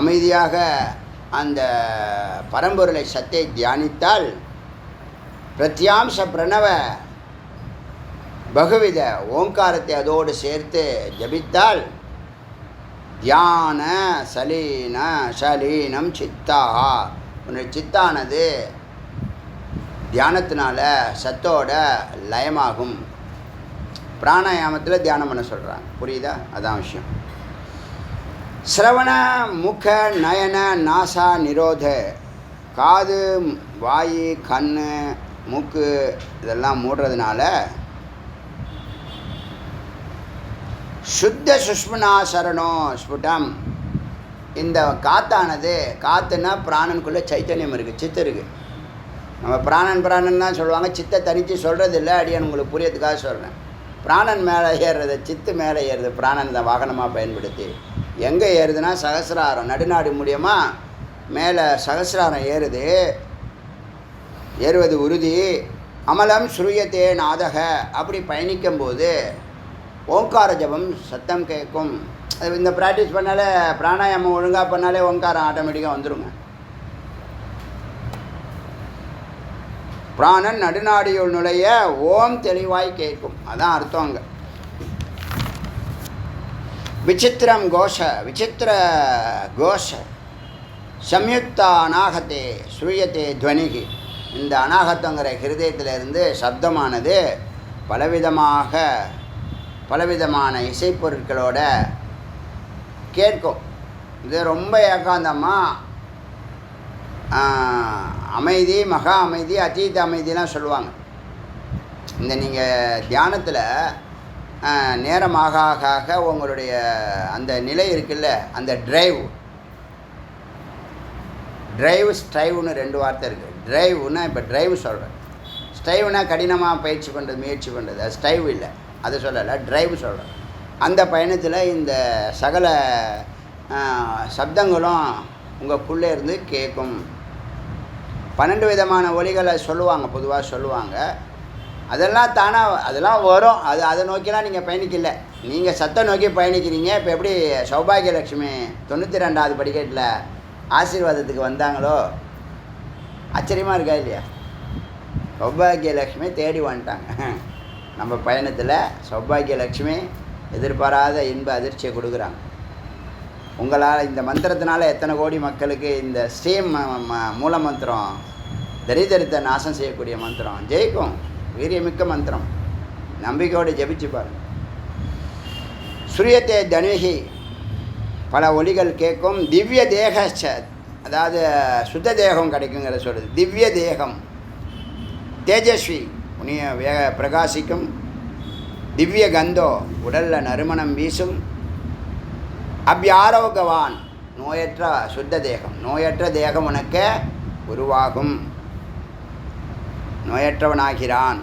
அமைதியாக அந்த பரம்பொருளை சத்தை தியானித்தால் பிரத்யாம்ச பிரணவ பகுவித ஓங்காரத்தை அதோடு சேர்த்து ஜபித்தால் தியான சலீனம் சித்தா. உன்னுடைய சித்தானது தியானத்தினால சத்தோட லயமாகும். பிராணாயாமத்தில் தியானம் பண்ண சொல்கிறாங்க. புரியுதா? அதான் விஷயம். சிரவண முக நயன நாசா நிரோத. காது, வாய், கண், மூக்கு இதெல்லாம் மூடுறதுனால சுத்த சுஷ்மனா சரணோ ஸ்புடம். இந்த காத்தானது, காற்றுனா பிராணனுக்குள்ளே சைத்தன்யம் இருக்குது, சித்து இருக்குது. நம்ம பிராணன் தான் சொல்லுவாங்க, சித்தை தனித்து சொல்கிறது இல்லை. அடியான் உங்களுக்கு புரியறதுக்காக சொல்கிறேன். பிராணன் மேலே ஏறுறது, சித்து மேலே ஏறுறது. பிராணன் இந்த வாகனமாக பயன்படுத்தி எங்கே ஏறுதுன்னா சகசிராரம், நடுநாடு மூலியமாக மேலே சகசிராரம் ஏறுவது உறுதி. அமலம் சுரியத்தே நாதக. அப்படி பயணிக்கும்போது ஓங்கார ஜபம் சத்தம் கேட்கும். அது இந்த ப்ராக்டிஸ் பண்ணாலே, பிராணாயாமம் ஒழுங்காக பண்ணாலே ஓங்காரம் ஆட்டோமேட்டிக்காக வந்துடுங்க. பிராணன் நடுநாடியுள் நுழைய ஓம் தெளிவாய் கேட்கும். அதான் அர்த்தம் அங்கே. விசித்திர கோஷ சம்யுக்தா அநாகத்தே ஸ்ரூயத்தே துவனிகி. இந்த அநாகத்தங்கிற ஹிருதயத்திலிருந்து சப்தமானது பலவிதமான இசைப்பொருட்களோட கேட்கும். இது ரொம்ப ஏகாந்தமாக அமைதி, மகா அமைதி, அதீத அமைதிலாம் சொல்லுவாங்க. இந்த நீங்கள் தியானத்தில் நேரமாக ஆக உங்களுடைய அந்த நிலை இருக்குல்ல, அந்த ஸ்ட்ரைவ்னு 2 வார்த்தை இருக்குது. ட்ரைவ்னா இப்போ ட்ரைவ் சொல்கிறேன். ஸ்ட்ரைவ்னா கடினமாக பயிற்சி பண்ணுறது, முயற்சி பண்ணுறது. அது ஸ்ட்ரைவ் இல்லை, அது சொல்லலை, ட்ரைவ் சொல்கிறேன். அந்த பயணத்தில் இந்த சகல சப்தங்களும் உங்களுக்குள்ளே இருந்து கேட்கும். 12 விதமான ஒலிகளை சொல்லுவாங்க, பொதுவாக சொல்லுவாங்க. அதெல்லாம் தானாக அதெல்லாம் வரும். அதை நோக்கிலாம் நீங்கள் பயணிக்கல, நீங்கள் சத்தை நோக்கி பயணிக்கிறீங்க. இப்போ எப்படி சௌபாகியலட்சுமி 92வது படிக்கட்டில் ஆசீர்வாதத்துக்கு வந்தாங்களோ, ஆச்சரியமாக இருக்கா இல்லையா? சௌபாகியலட்சுமி தேடி வந்துட்டாங்க நம்ம பயணத்தில். சௌபாகியலட்சுமி எதிர்பாராத இன்ப அதிர்ச்சியை கொடுக்குறாங்க. உங்களால் இந்த மந்திரத்தினால எத்தனை கோடி மக்களுக்கு இந்த ஸ்ரீம் மூல மந்திரம், தரித்திரத்தை நாசம் செய்யக்கூடிய மந்திரம் ஜெயிக்கும். வீரியமிக்க மந்திரம். நம்பிக்கையோடு ஜபிச்சு பாருங்கள். சூரியத்தை தனுகி பல ஒலிகள் கேட்கும். திவ்ய தேக, அதாவது சுத்த தேகம் கிடைக்குங்கிற சொல்லுது. திவ்ய தேகம் தேஜஸ்வி, உனிய பிரகாசிக்கும். திவ்ய கந்தோ, உடலில் நறுமணம் வீசும். அப்யாரோகவான், நோயற்ற சுத்த தேகம். நோயற்ற தேகம் உனக்கு உருவாகும், நோயற்றவனாகிறான்.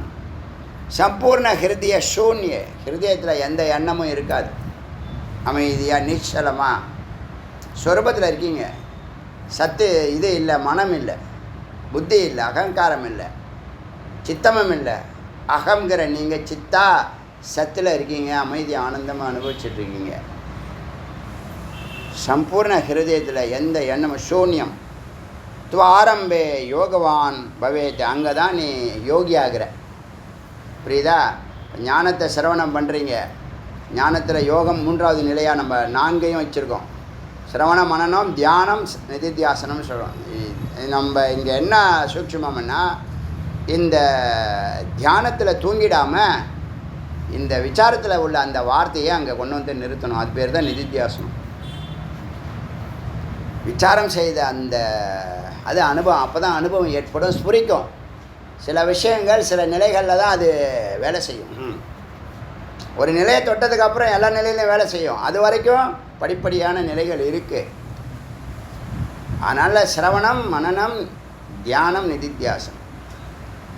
சம்பூர்ண ஹிருதய சூன்ய, ஹிருதயத்தில் எந்த எண்ணமும் இருக்காது. அமைதியாக நிச்சலமாக ஸ்வரூபத்தில் இருக்கீங்க. சத்து இது இல்லை, மனம் இல்லை, புத்தி இல்லை, அகங்காரம் இல்லை, சித்தமும் இல்லை. அகங்கிற நீங்கள் சித்தா சத்தில் இருக்கீங்க. அமைதி ஆனந்தமாக அனுபவிச்சுட்ருக்கீங்க. சம்பூர்ண ஹிருதயத்தில் எந்த எண்ணமும் சூன்யம். துவாரம்பே யோகவான் பவேத். அங்கே தான் நீ யோகி ஆகிற. புரியுதா? ஞானத்தை சிரவணம் பண்ணுறீங்க. ஞானத்தில் யோகம் 3வது நிலையாக நம்ம 4ஐயும் வச்சுருக்கோம். சிரவணம், மனனம், தியானம், நிதித்தியாசனம்னு சொல்கிறோம். நம்ம இங்கே என்ன சூட்சுமம்னா, இந்த தியானத்தில் தூங்கிடாமல் இந்த விசாரத்தில் உள்ள அந்த வார்த்தையை அங்கே கொண்டு வந்து நிறுத்தணும். அது பேர் தான் நிதித்தியாசனம். விசாரம் செய்த அந்த அது அனுபவம், அப்போ தான் அனுபவம் ஏற்படும், ஸ்புரிக்கும். சில விஷயங்கள் சில நிலைகளில் தான் அது வேலை செய்யும். ஒரு நிலையை தொட்டதுக்கப்புறம் எல்லா நிலையிலையும் வேலை செய்யும். அது வரைக்கும் படிப்படியான நிலைகள் இருக்குது. அதனால் சிரவணம், மனனம், தியானம், நிதித்தியாசனம்.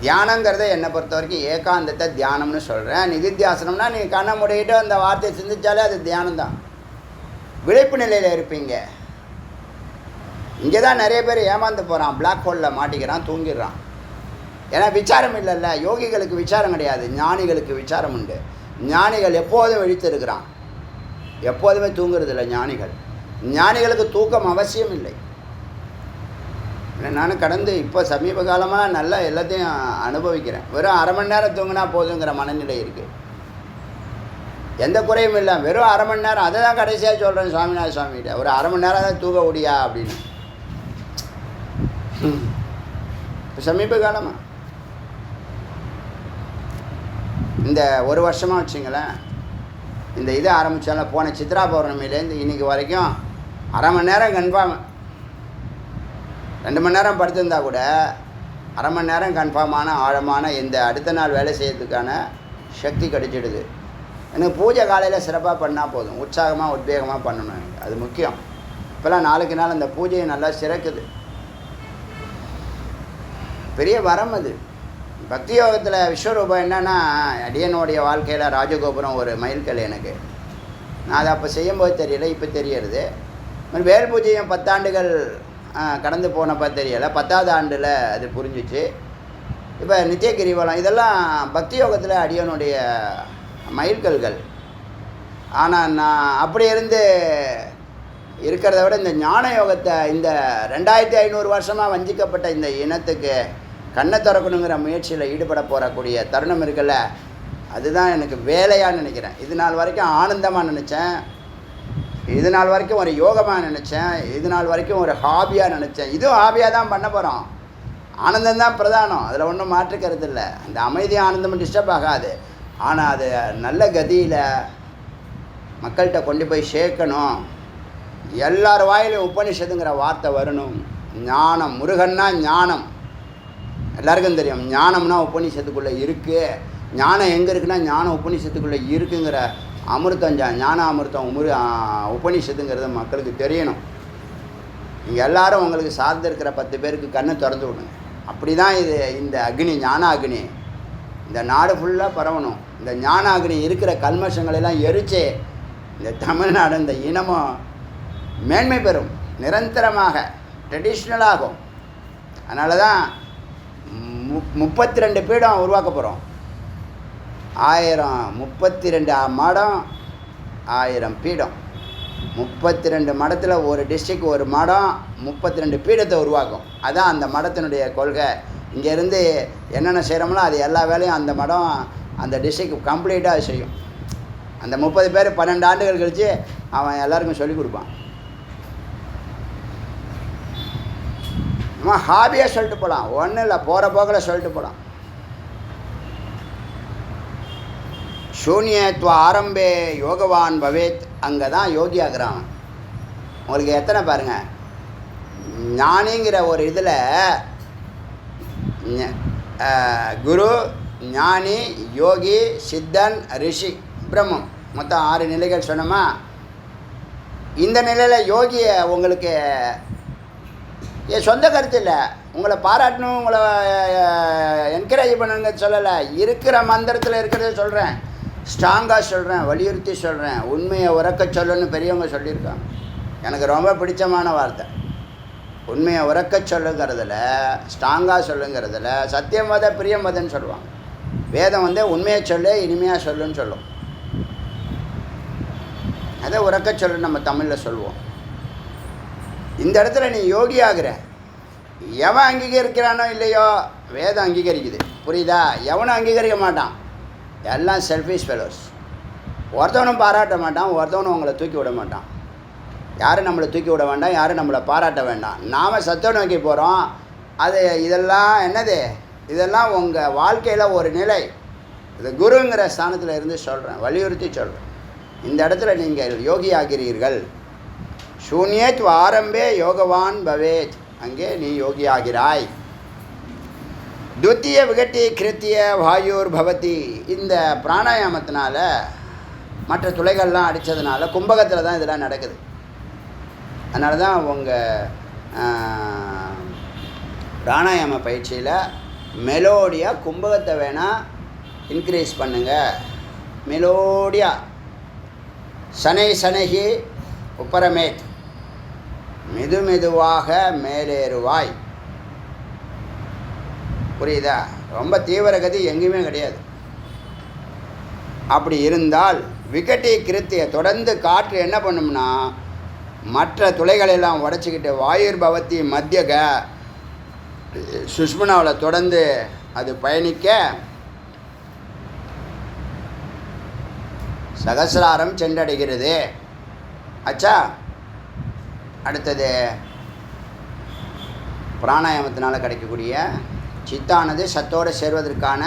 தியானங்கிறத என்னை பொறுத்த வரைக்கும் ஏகாந்தத்தை தியானம்னு சொல்கிறேன். நிதித்தியாசனம்னா நீ கண்ணை மூடிக்கிட்டு அந்த வார்த்தையை சிந்திச்சாலே அது தியானம்தான். விழிப்பு நிலையில் இருப்பீங்க. இங்கே தான் நிறைய பேர் ஏமாந்து போகிறான், பிளாக் ஹோலில் மாட்டிக்கிறான், தூங்கிடுறான். ஏன்னா விசாரம் இல்லைல்ல. யோகிகளுக்கு விசாரம் கிடையாது, ஞானிகளுக்கு விசாரம் உண்டு. ஞானிகள் எப்போதும் விழித்திருக்கிறான், எப்போதுமே தூங்குறதில்லை ஞானிகள். ஞானிகளுக்கு தூக்கம் அவசியம் இல்லை. நான் கடந்து இப்போ சமீப காலமாக நல்லா எல்லாத்தையும் அனுபவிக்கிறேன். வெறும் அரை மணி நேரம் தூங்கினா போதுங்கிற மனநிலை இருக்குது. எந்த குறையும் இல்லை. வெறும் அரை மணி நேரம். அதை தான் கடைசியாக சொல்கிறேன் சுவாமிநாத சுவாமிகிட்ட. ஒரு அரை மணி நேரம் தான் தூங்க முடியா அப்படின்னு. இப்போ சமீப காலமாக இந்த ஒரு வருஷமாக வச்சுங்களேன், இந்த இது ஆரம்பித்தாலும் போன சித்ரா பௌர்ணமியிலேருந்து இன்றைக்கி வரைக்கும் அரை மணி நேரம் கன்ஃபார்ம். 2 மணி நேரம் படுத்திருந்தா கூட அரை மணி நேரம் கன்ஃபார்மான ஆழமான இந்த அடுத்த நாள் வேலை செய்யறதுக்கான சக்தி கிடைச்சிடுது. எனக்கு பூஜை காலையில் சிறப்பாக பண்ணால் போதும். உற்சாகமாக உத்வேகமாக பண்ணணும். எனக்கு அது முக்கியம். இப்போல்லாம் நாளுக்கு நாள் அந்த பூஜையை நல்லா சிறக்குது. பெரிய வரம் அது. பக்தி யோகத்தில் விஸ்வரூபம் என்னென்னா, அடியனுடைய வாழ்க்கையில் ராஜகோபுரம் ஒரு மைல்கல் எனக்கு. நான் அதை அப்போ செய்யும்போது தெரியலை, இப்போ தெரியறது. வேல் பூஜையும் 10 ஆண்டுகள் கடந்து போனப்போ தெரியலை, 10வது ஆண்டில் அது புரிஞ்சிச்சு. இப்போ நித்திய கிரிவலம் இதெல்லாம் பக்தி யோகத்தில் அடியனுடைய மைல்கல்கள். ஆனால் நான் அப்படி இருந்து இருக்கிறத விட இந்த ஞான யோகத்தை, இந்த 2500 வருஷமாக வஞ்சிக்கப்பட்ட இந்த இனத்துக்கு கண்ணை திறக்கணுங்கிற முயற்சியில் ஈடுபட போகக்கூடிய தருணம் இருக்குல்ல, அதுதான் எனக்கு வேலையாக நினைக்கிறேன். இது நாள் வரைக்கும் ஆனந்தமாக நினச்சேன், இது நாள் வரைக்கும் ஒரு யோகமாக நினச்சேன், இது நாள் வரைக்கும் ஒரு ஹாபியாக நினச்சேன். இதுவும் ஹாபியாக தான் பண்ண போகிறோம். ஆனந்தம்தான் பிரதானம், அதில் ஒன்றும் மாற்றுக்கிறது இல்லை. அந்த அமைதி ஆனந்தமும் டிஸ்டர்ப் ஆகாது. ஆனால் அது நல்ல கதியில் மக்கள்கிட்ட கொண்டு போய் சேர்க்கணும். எல்லார் வாயிலும் உபனிஷத்துங்கிற வார்த்தை வரணும். ஞானம், முருகன்னா ஞானம் எல்லாருக்கும் தெரியும். ஞானம்னா உபனிஷத்துக்குள்ளே இருக்குது. ஞானம் எங்கே இருக்குன்னா ஞானம் உபனிஷத்துக்குள்ளே இருக்குங்கிற அமிர்தம், ஞான அமிர்தம் உபனிஷத்துங்கிறது மக்களுக்கு தெரியணும். நீங்கள் எல்லோரும் உங்களுக்கு சார்ந்து இருக்கிற 10 பேருக்கு கண்ணை திறந்து விடுங்க. அப்படி தான் இது இந்த அக்னி, ஞான அக்னி இந்த நாடு ஃபுல்லாக பரவணும். இந்த ஞான அக்னி இருக்கிற கல்மஷங்களெல்லாம் எரிச்சு இந்த தமிழ்நாடு, இந்த இனமும் மேன்மை பெறும், நிரந்தரமாக ட்ரெடிஷ்னலாகும். அதனால தான் 32 பீடம் உருவாக்க போகிறோம். 32 மடம், 1000 பீடம். 32 மடத்தில் ஒரு டிஸ்ட்ரிக்ட் ஒரு மடம் 32 பீடத்தை உருவாக்கும். அதுதான் அந்த மடத்தினுடைய கொள்கை. இங்கேருந்து என்னென்ன செய்கிறோம்னா அது எல்லா வேலையும் அந்த மடம், அந்த டிஸ்ட்ரிக்ட் கம்ப்ளீட்டாக செய்யும். அந்த 30 பேர் 12 ஆண்டுகள் கழித்து அவன் எல்லாருக்கும் சொல்லிக் கொடுப்பான். நம்ம ஹாபியாக சொல்லிட்டு போகலாம், ஒன்றும் இல்லை, போகிற போக்கில் சொல்லிட்டு போகலாம். சூன்யத்வ ஆரம்பே யோகவான் பவேத். அங்கே தான் யோகி ஆகிறான். உங்களுக்கு எத்தனை பாருங்கள், ஞானிங்கிற ஒரு இதில் குரு, ஞானி, யோகி, சித்தன், ரிஷி, பிரம்மம், மொத்தம் 6 நிலைகள் சொன்னோமா. இந்த நிலையில் யோகியை உங்களுக்கு என் சொந்த கருத்து இல்லை, உங்களை பாராட்டணும், உங்களை என்கரேஜ் பண்ணுங்க சொல்லலை. இருக்கிற மந்திரத்தில் இருக்கிறத சொல்கிறேன், ஸ்ட்ராங்காக சொல்கிறேன், வலியுறுத்தி சொல்கிறேன். உண்மையை உறக்க சொல்லணும்னு பெரியவங்க சொல்லியிருக்காங்க. எனக்கு ரொம்ப பிடிச்சமான வார்த்தை. உண்மையை உறக்க சொல்லுங்கிறதுல, ஸ்ட்ராங்காக சொல்லுங்கிறதுல சத்தியம் வத பிரியம் வதன்னு சொல்லுவாங்க. வேதம் உண்மையை சொல்லு, இனிமையாக சொல்லுன்னு சொல்லும். அதை உறக்க சொல்லு நம்ம தமிழில் சொல்லுவோம். இந்த இடத்துல நீ யோகி ஆகிற, எவன் அங்கீகரிக்கிறானோ இல்லையோ வேதம் அங்கீகரிக்குது. புரியுதா? எவனும் அங்கீகரிக்க மாட்டான். எல்லாம் செல்ஃபிஷ் ஃபெலோஸ். ஒருத்தவனும் பாராட்ட மாட்டான், ஒருத்தவனும் உங்களை தூக்கி விட மாட்டான். யாரும் நம்மளை தூக்கி விட வேண்டாம், யாரும் நம்மளை பாராட்ட வேண்டாம். நாம் சத்தம் நோக்கி போகிறோம். அது இதெல்லாம் என்னது? இதெல்லாம் உங்கள் வாழ்க்கையில் ஒரு நிலை. இது குருங்கிற ஸ்தானத்தில் இருந்து சொல்கிறேன், வலியுறுத்தி சொல்கிறேன். இந்த இடத்துல நீங்கள் யோகி ஆகிறீர்கள். சூன்யத் ஆரம்பே யோகவான் பவேத், அங்கே நீ யோகி ஆகிறாய். துத்திய விகட்டி கிருத்திய வாயூர் பவதி. இந்த பிராணாயாமத்தினால மற்ற துளைகள்லாம் அடித்ததுனால கும்பகத்தில் தான் இதெல்லாம் நடக்குது. அதனால தான் உங்கள் பிராணாயாம பயிற்சியில் மெலோடியாக கும்பகத்தை வேணால் இன்க்ரீஸ் பண்ணுங்கள். மெலோடியாக சனை சனகி உப்பரமேத், மெது மெதுவாக மேலேறுவாய். புரியுதா? ரொம்ப தீவிரகதி எங்கேயுமே கிடையாது. அப்படி இருந்தால் விகட்டி கிருத்திய தொடர்ந்து காற்று என்ன பண்ணும்னா மற்ற துளைகளெல்லாம் உடச்சிக்கிட்டு வாயுர் பவத்தி மத்தியக சுஷ்மனாவில் தொடர்ந்து அது பயணிக்க சகசிராரம் சென்றடைகிறது. ஆச்சா? அடுத்தது பிராணாயாமத்தினால் கிடைக்கக்கூடிய சித்தானது சத்தோடு சேர்வதற்கான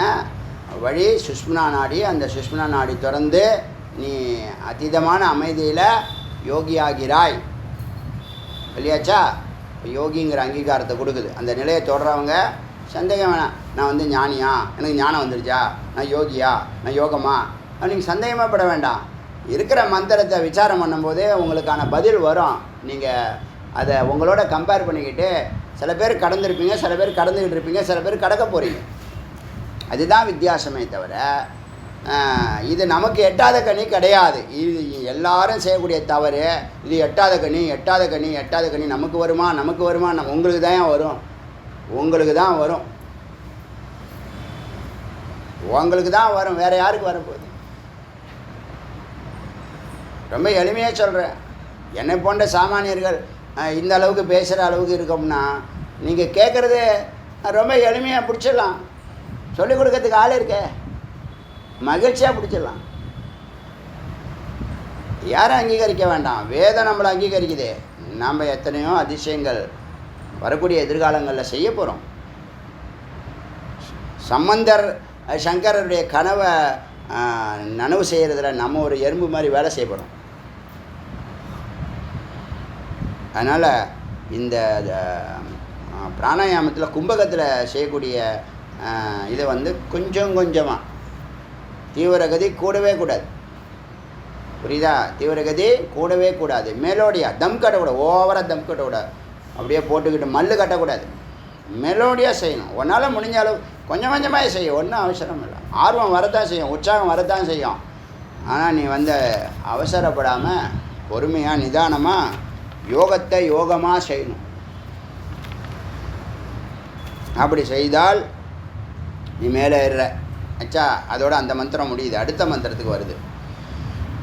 வழி சுஷ்மனா நாடி. அந்த சுஷ்மனா நாடி தொடர்ந்து நீ அதீதமான அமைதியில் யோகியாகிறாய். இல்லையாச்சா? யோகிங்கிற அங்கீகாரத்தை கொடுக்குது. அந்த நிலையை தொடர்றவங்க சந்தேகம் வேணாம், நான் வந்து ஞானியா, எனக்கு ஞானம் வந்துருச்சா, நான் யோகியா, நான் யோகமா, நீங்கள் சந்தேகமாக பட வேண்டாம். இருக்கிற மந்திரத்தை விசாரம் பண்ணும்போதே உங்களுக்கான பதில் வரும். நீங்கள் அதை உங்களோட கம்பேர் பண்ணிக்கிட்டு சில பேர் கடந்திருப்பீங்க, சில பேர் கடந்துக்கிட்டு இருப்பீங்க, சில பேர் கடக்க போகிறீங்க. அதுதான் வித்தியாசமே தவிர இது நமக்கு எட்டாத கனி கிடையாது. இது எல்லாரும் செய்யக்கூடிய தவறு. இது எட்டாத கனி, எட்டாத கனி, எட்டாத கனி. நமக்கு வருமா, நமக்கு வருமா? உங்களுக்கு தான் வரும், உங்களுக்கு தான் வரும், உங்களுக்கு தான் வரும். வேறு யாருக்கு வரப்போகுது? ரொம்ப எளிமையாக சொல்கிறேன். என்னை போன்ற சாமானியர்கள் இந்த அளவுக்கு பேசுகிற அளவுக்கு இருக்கோம்னா நீங்கள் கேட்குறது ரொம்ப எளிமையாக பிடிச்சிடலாம். சொல்லிக் கொடுக்கறதுக்கு ஆள் இருக்கே, மகிழ்ச்சியாக பிடிச்சிடலாம். யாரும் அங்கீகரிக்க வேண்டாம், வேதம் நம்மளை அங்கீகரிக்குது. நாம் எத்தனையோ அதிசயங்கள் வரக்கூடிய எதிர்காலங்களில் செய்ய போகிறோம். சம்பந்தர் சங்கரருடைய கனவை நனவு செய்கிறதுல நம்ம ஒரு எறும்பு மாதிரி வேலை செய்யப்படும். அதனால் இந்த பிராணாயாமத்தில் கும்பகத்தில் செய்யக்கூடிய இதை வந்து கொஞ்சம் கொஞ்சமாக, தீவிரகதி கூடவே கூடாது. புரியுதா? தீவிரகதி கூடவே கூடாது. மெலோடியாக தம் கட்டக்கூடாது, ஓவராக தம் கட்டக்கூடாது, அப்படியே போட்டுக்கிட்டு மல்லு கட்டக்கூடாது. மெலோடியாக செய்யணும். உன்னால் முடிஞ்ச அளவு கொஞ்சம் கொஞ்சமாக செய்யும், ஒன்றும் அவசரம் இல்லை. ஆர்வம் வரத்தான் செய்யும், உற்சாகம் வரத்தான் செய்யும். ஆனால் நீ வந்து அவசரப்படாமல் பொறுமையாக நிதானமாக யோகத்தை யோகமாக செய்யணும். அப்படி செய்தால் நீ மேலே ஏறுற. ஆச்சா? அதோட அந்த மந்திரம் முடியுது. அடுத்த மந்திரத்துக்கு வருது.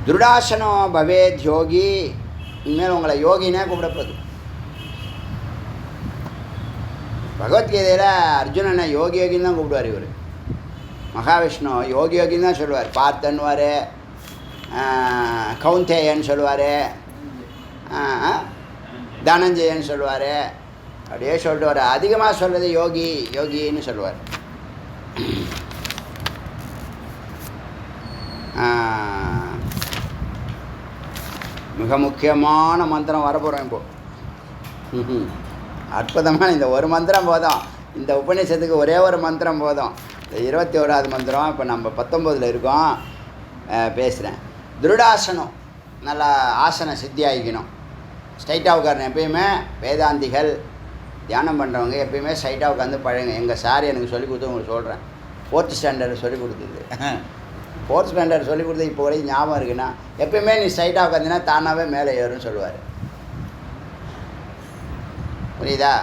துருடாசனோ பவேத் யோகி. இனிமேல் உங்களை யோகினே கூப்பிடப்படுது. பகவத்கீதையில் அர்ஜுனனை யோகி யோகின்னு தான் கூப்பிடுவார். இவர் மகாவிஷ்ணு யோகி யோகின்னு தான் சொல்லுவார். பார்த்தன்வார், கவுந்தேயன்னு சொல்லுவார், தனஞ்சயன்னு சொல்லுவார். அப்படியே சொல்லிட்டு வர. அதிகமாக சொல்கிறது யோகி யோகின்னு சொல்லுவார். மிக முக்கியமான மந்திரம் வரப்போகிறோம் இப்போது. அற்புதமான இந்த ஒரு மந்திரம் போதும். இந்த உபநிஷத்துக்கு ஒரே ஒரு மந்திரம் போதும். இந்த 21வது மந்திரம். இப்போ நம்ம 19ல் இருக்கோம், பேசுகிறேன். துருடாசனம், நல்லா ஆசன சித்தி ஆகிக்கணும். ஸ்ட்ரைட்டாக உட்காரணும். எப்பயுமே வேதாந்திகள் தியானம் பண்ணுறவங்க எப்பயுமே ஸ்ட்ரைட்டாக உட்காந்து பழங்க. எங்கள் சார் எனக்கு சொல்லிக் கொடுத்து உங்களுக்கு சொல்கிறேன். 4th ஸ்டாண்டர்டு சொல்லிக் கொடுத்தது. 4th ஸ்டாண்டர்ட் சொல்லிக் கொடுத்து இப்போ வரைக்கும் ஞாபகம் இருக்குன்னா, எப்பயுமே நீ ஸ்ட்ரைட்டாக உட்காந்தினா தானாகவே மேலே ஏறும்னு சொல்லுவார். புரியுதா?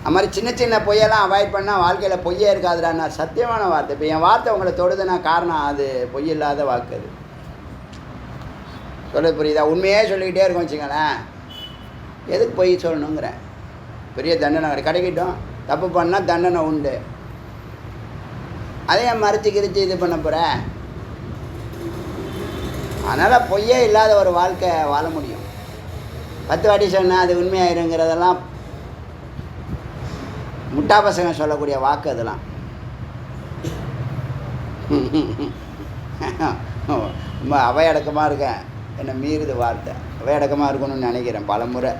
அது மாதிரி சின்ன சின்ன பொய்யெல்லாம் அவாய்ட் பண்ணால் வாழ்க்கையில் பொய்யே இருக்காதுடான்னா சத்தியமான வார்த்தை. இப்போ என் வார்த்தை உங்களை தொடுதுன்னா காரணம் அது பொய் இல்லாத வாக்கு. அது சொல்ல புரியுதா? உண்மையே சொல்லிக்கிட்டே இருக்கோம் வச்சுங்களேன், எதுக்கு பொய் சொல்லணுங்கிறேன். பெரிய தண்டனை கிடைக்கட்டும். தப்பு பண்ணால் தண்டனை உண்டு. அதே மறைச்சி கிரிச்சு இது பண்ண போகிற. அதனால் பொய்யே இல்லாத ஒரு வாழ்க்கை வாழ முடியும். 10 வாட்டி சொன்னால் அது உண்மையாயிருங்கிறதெல்லாம் முட்டா பசங்க சொல்லக்கூடிய வாக்கு அதெல்லாம். ரொம்ப அவையடக்கமாக இருக்கேன், என்னை மீறுது வார்த்தை. அவையடக்கமாக இருக்கணும்னு நினைக்கிறேன் பலமுறை.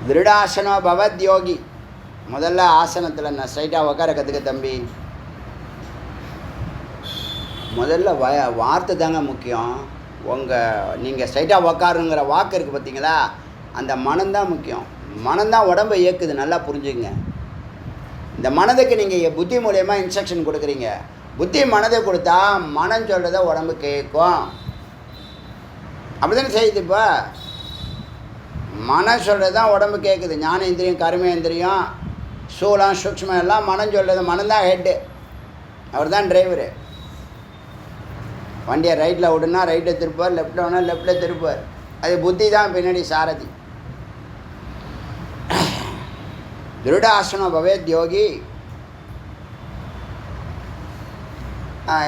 திருடாசனோ பவத் யோகி. முதல்ல ஆசனத்தில் நான் ஸ்ட்ரைட்டாக உட்கார கற்றுக்க தம்பி. முதல்ல வார்த்தை தாங்க முக்கியம். நீங்கள் ஸ்ட்ரைட்டாக உக்காருங்கிற வாக்கு இருக்குது பார்த்தீங்களா, அந்த மனம்தான் முக்கியம். மனம்தான் உடம்பை இயக்குது, நல்லா புரிஞ்சுங்க. இந்த மனதுக்கு நீங்கள் புத்தி மூலயமா இன்ஸ்ட்ரக்ஷன் கொடுக்குறீங்க. புத்தி மனதை கொடுத்தா மனம் சொல்கிறத உடம்பு கேட்கும். அப்படி தானே செய்யுது. இப்போ மனம் சொல்கிறது தான் உடம்பு கேட்குது. ஞானேந்திரியம், கர்மேந்திரியம், சூலம், சூக்ஷ்மம் எல்லாம் மனம் சொல்கிறது. மனம்தான் ஹெட்டு, அவர் தான் டிரைவரு. வண்டியை ரைட்டில் விடுனா ரைட்டில் திருப்பார், லெஃப்ட்டில் விடனா லெஃப்ட்டில் திருப்பார். அது புத்தி தான் பின்னாடி சாரதி. திருடாசனம் பவேத் யோகி.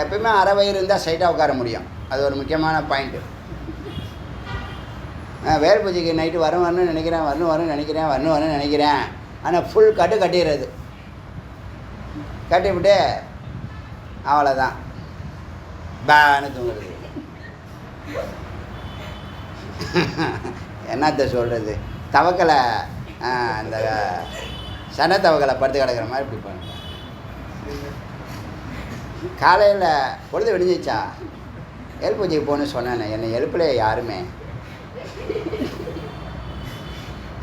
எப்பயுமே அரை வயிறு இருந்தால் ஸ்ட்ரைட்டாக உட்கார முடியும். அது ஒரு முக்கியமான பாயிண்ட்டு. வேல் பூஜைக்கு நைட்டு வரணும்னு நினைக்கிறேன். ஆனால் ஃபுல் கட்டிடுறது. கட்டிவிட்டு அவ்வளோதான், பேன்னு தூங்குறது. என்னத்த சொல்கிறது, தவக்கலை அந்த சன தவக்கலை படுத்து கிடக்கிற மாதிரி இப்படி பண்ண. காலையில் பொழுது விடிஞ்சிச்சா வேல் பூஜைக்கு போகணுன்னு சொன்னேன். என்னை எழுப்பில் யாருமே.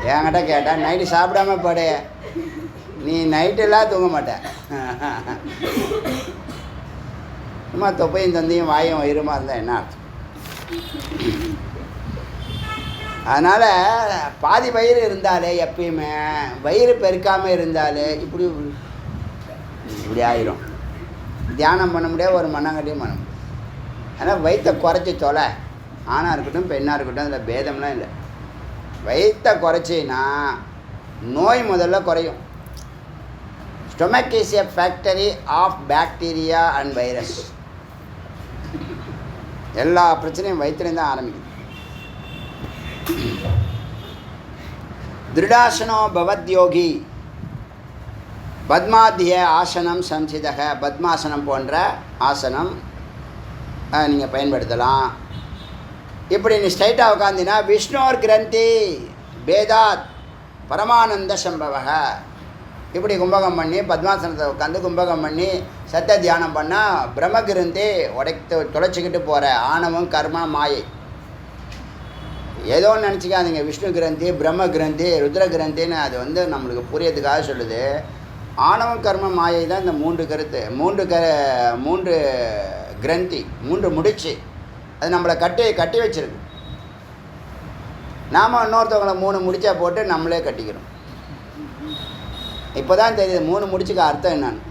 என்கிட்ட கேட்டால் நைட்டு சாப்பிடாம படு, நீ நைட்டெல்லாம் தூங்க மாட்டேன். சும்மா தொப்பையும் தந்தையும் வாயும் வயிறுமா இருந்தால் என்ன அர்த்தம்? அதனால் பாதி வயிறு இருந்தாலே, எப்பயுமே வயிறு பெருக்காமல் இருந்தாலே இப்படி ஆயிரும். தியானம் பண்ண முடியாது, ஒரு மண்ணாங்கட்டியும் பண்ண முடியும். அதனால் வயிற்றை குறைச்சி தொலை. ஆணாக இருக்கட்டும் பெண்ணாக இருக்கட்டும், அதில் பேதம்லாம் இல்லை. வயிற்றை குறைச்சின்னா நோய் முதல்ல குறையும். Stomach is a factory of bacteria and virus. எல்லா பிரச்சனையும் வயிற்றுலேயும் தான் ஆரம்பிக்குது. திருடாசனோ பவத் யோகி. பத்மாத்திய ஆசனம் சம்சிதக. பத்மாசனம் போன்ற ஆசனம் நீங்கள் பயன்படுத்தலாம். இப்படி நீ ஸ்ட்ரைட்டாக உட்காந்தினா விஷ்ணோர் கிரந்தி பேதாத் பரமானந்த சம்பவக. இப்படி கும்பகம் பண்ணி பத்மாசனத்தை உட்காந்து கும்பகம் பண்ணி சத்த தியானம் பண்ணால் பிரம்மகிரந்தி தொலைச்சிக்கிட்டு போகிற ஆணவம் கர்ம மாயை ஏதோன்னு நினச்சிக்காதீங்க. விஷ்ணு கிரந்தி, பிரம்ம கிரந்தி, ருத்ர கிரந்தின்னு அது நம்மளுக்கு புரியறதுக்காக சொல்லுது. ஆணவம் கர்ம மாயை தான் இந்த 3 கருத்து, 3 கிரந்தி, 3 முடிச்சு. அது நம்மளை கட்டி வச்சிருக்கு. நாம் இன்னொருத்தவங்களை 3 முடிச்சா போட்டு நம்மளே கட்டிக்கிறோம். இப்போ தான் தெரியுது 3 முடிச்சுக்க அர்த்தம் என்னன்னு.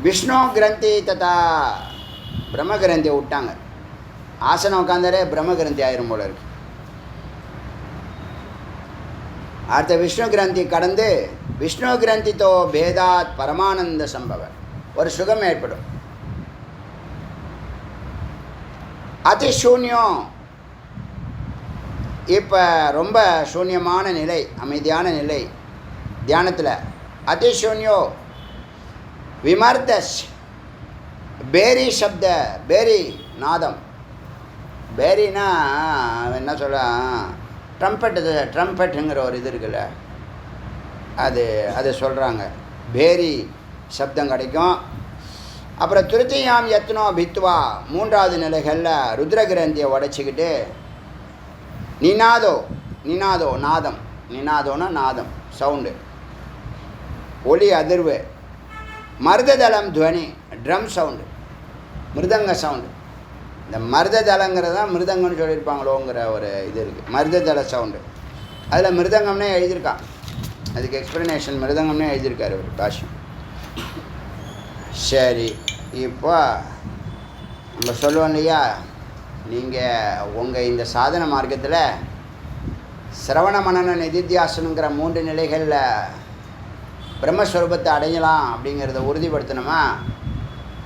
விஷ்ணு கிரந்தி ததா பிரம்ம கிரந்தியை விட்டாங்க. ஆசனம் உட்காந்தாலே பிரம்ம கிரந்தி ஆயிரும் போல இருக்கு. அடுத்த விஷ்ணு கிரந்தி கடந்து விஷ்ணு கிரந்தித்தோ பேதாத் பரமானந்த சம்பவ. ஒரு சுகம் ஏற்படும். அதிசூன்யம். இப்போ ரொம்ப சூன்யமான நிலை, அமைதியான நிலை தியானத்தில். அதிசூன்யோ விமர்தஸ். பேரி சப்த, பேரி நாதம். பேரினா என்ன சொல்ல, ட்ரம்பெட்டுங்கிற ஒரு இது இருக்குல்ல, அது சொல்கிறாங்க. பேரி சப்தம் கிடைக்கும். அப்புறம் திருத்தியாம் யத்னோ பித்வா. 3வது நிலைகளில் ருத்ரகிரந்தியை உடைச்சிக்கிட்டு நினாதோ நாதம். நினாதோன்னா நாதம், சவுண்டு, ஒளி அதிர்வு. மருததளம் துவனி, ட்ரம் சவுண்டு, மிருதங்க சவுண்டு. இந்த மருததளங்கிறது தான் மிருதங்கம்னு சொல்லியிருப்பாங்களோங்கிற ஒரு இது இருக்குது. மருததள சவுண்டு. அதில் மிருதங்கம்னே எழுதியிருக்கான். அதுக்கு எக்ஸ்ப்ளனேஷன் மிருதங்கம்னே எழுதியிருக்காரு ஒரு பாஷ்யம். சரி, இப்போ நம்ம சொல்லுவோம் இல்லையா, நீங்கள் உங்கள் இந்த சாதன மார்க்கத்தில் சிரவண மனன நிதித்தியாசனங்கிற 3 நிலைகளில் பிரம்மஸ்வரூபத்தை அடையலாம் அப்படிங்கிறத உறுதிப்படுத்தணுமா?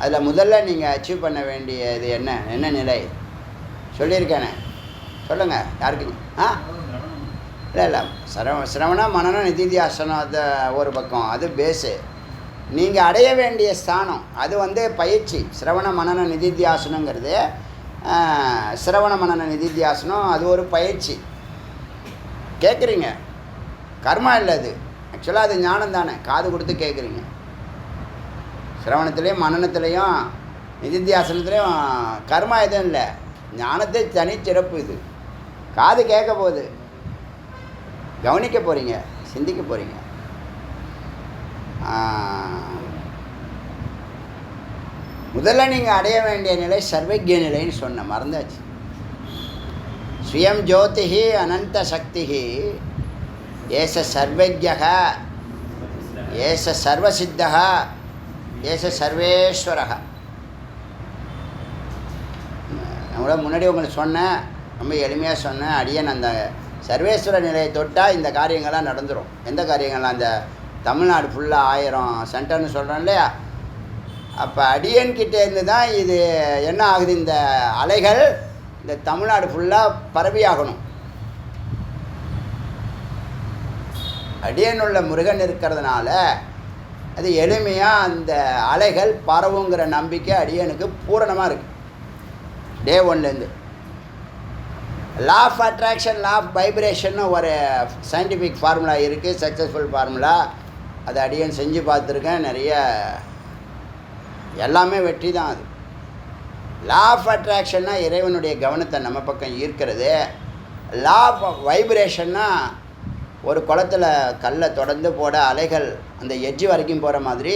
அதில் முதல்ல நீங்கள் அச்சீவ் பண்ண வேண்டியது என்ன நிலை சொல்லியிருக்கேனே, சொல்லுங்கள். யாருக்கு? இல்லை சிரவண மனன நிதித்தியாசனம் அது ஒரு பக்கம், அது பேஸு. நீங்கள் அடைய வேண்டிய ஸ்தானம் அது பயிற்சி. சிரவண மனன நிதித்தியாசனங்கிறது சிரவண மனன நிதித்தியாசனம் அது ஒரு பயிற்சி. கேட்குறீங்க, கர்மா இல்லை அது. ஆக்சுவலாக அது ஞானம் தானே, காது கொடுத்து கேட்குறீங்க. சிரவணத்துலேயும் மனனத்துலேயும் நிதித்தியாசனத்துலேயும் கர்மா எதுவும் இல்லை, ஞானத்தை தனிச்சிறப்பு. இது காது கேட்க போகுது, கவனிக்க போகிறீங்க, சிந்திக்க போகிறீங்க. முதல்ல நீங்கள் அடைய வேண்டிய நிலை சர்வஜ்ய நிலைன்னு சொன்ன மறந்தாச்சு. ஸ்வயம் ஜோதிஹி அனந்த சக்திஹி ஏச சர்வஜ்யः ஏச சர்வசித்தः ஏச சர்வேஸ்வரः. நான் முன்னாடி உங்களுக்கு சொன்னேன், ரொம்ப எளிமையாக சொன்னேன். அடியன் அந்த சர்வேஸ்வர நிலையை தொட்டால் இந்த காரியங்கள்லாம் நடந்துடும். எந்த காரியங்கள்லாம்? அந்த தமிழ்நாடு ஃபுல்லாக 1000 சென்டர்னு சொல்கிறோம் இல்லையா? அப்போ அடியன்கிட்டேருந்து தான் இது என்ன ஆகுது, இந்த அலைகள் இந்த தமிழ்நாடு ஃபுல்லாக பரவியாகணும். அடியனுள்ள முருகன் இருக்கிறதுனால அது எளிமையாக அந்த அலைகள் பரவுங்கிற நம்பிக்கை அடியனுக்கு பூரணமாக இருக்குது. டே 1லேருந்து law of attraction, law of வைப்ரேஷன்னு ஒரு சயின்டிஃபிக் ஃபார்முலா இருக்குது, சக்ஸஸ்ஃபுல் ஃபார்முலா. அதை அடியன் செஞ்சு பார்த்துருக்கேன். நிறைய எல்லாமே வெற்றி தான். அது லா ஆஃப் அட்ராக்ஷன்னா இறைவனுடைய கவனத்தை நம்ம பக்கம் ஈர்க்கிறது. லா ஆஃப் வைப்ரேஷன்னா ஒரு குளத்தில் கல்லை தொடர்ந்து போட அலைகள் அந்த எட்ஜு வரைக்கும் போகிற மாதிரி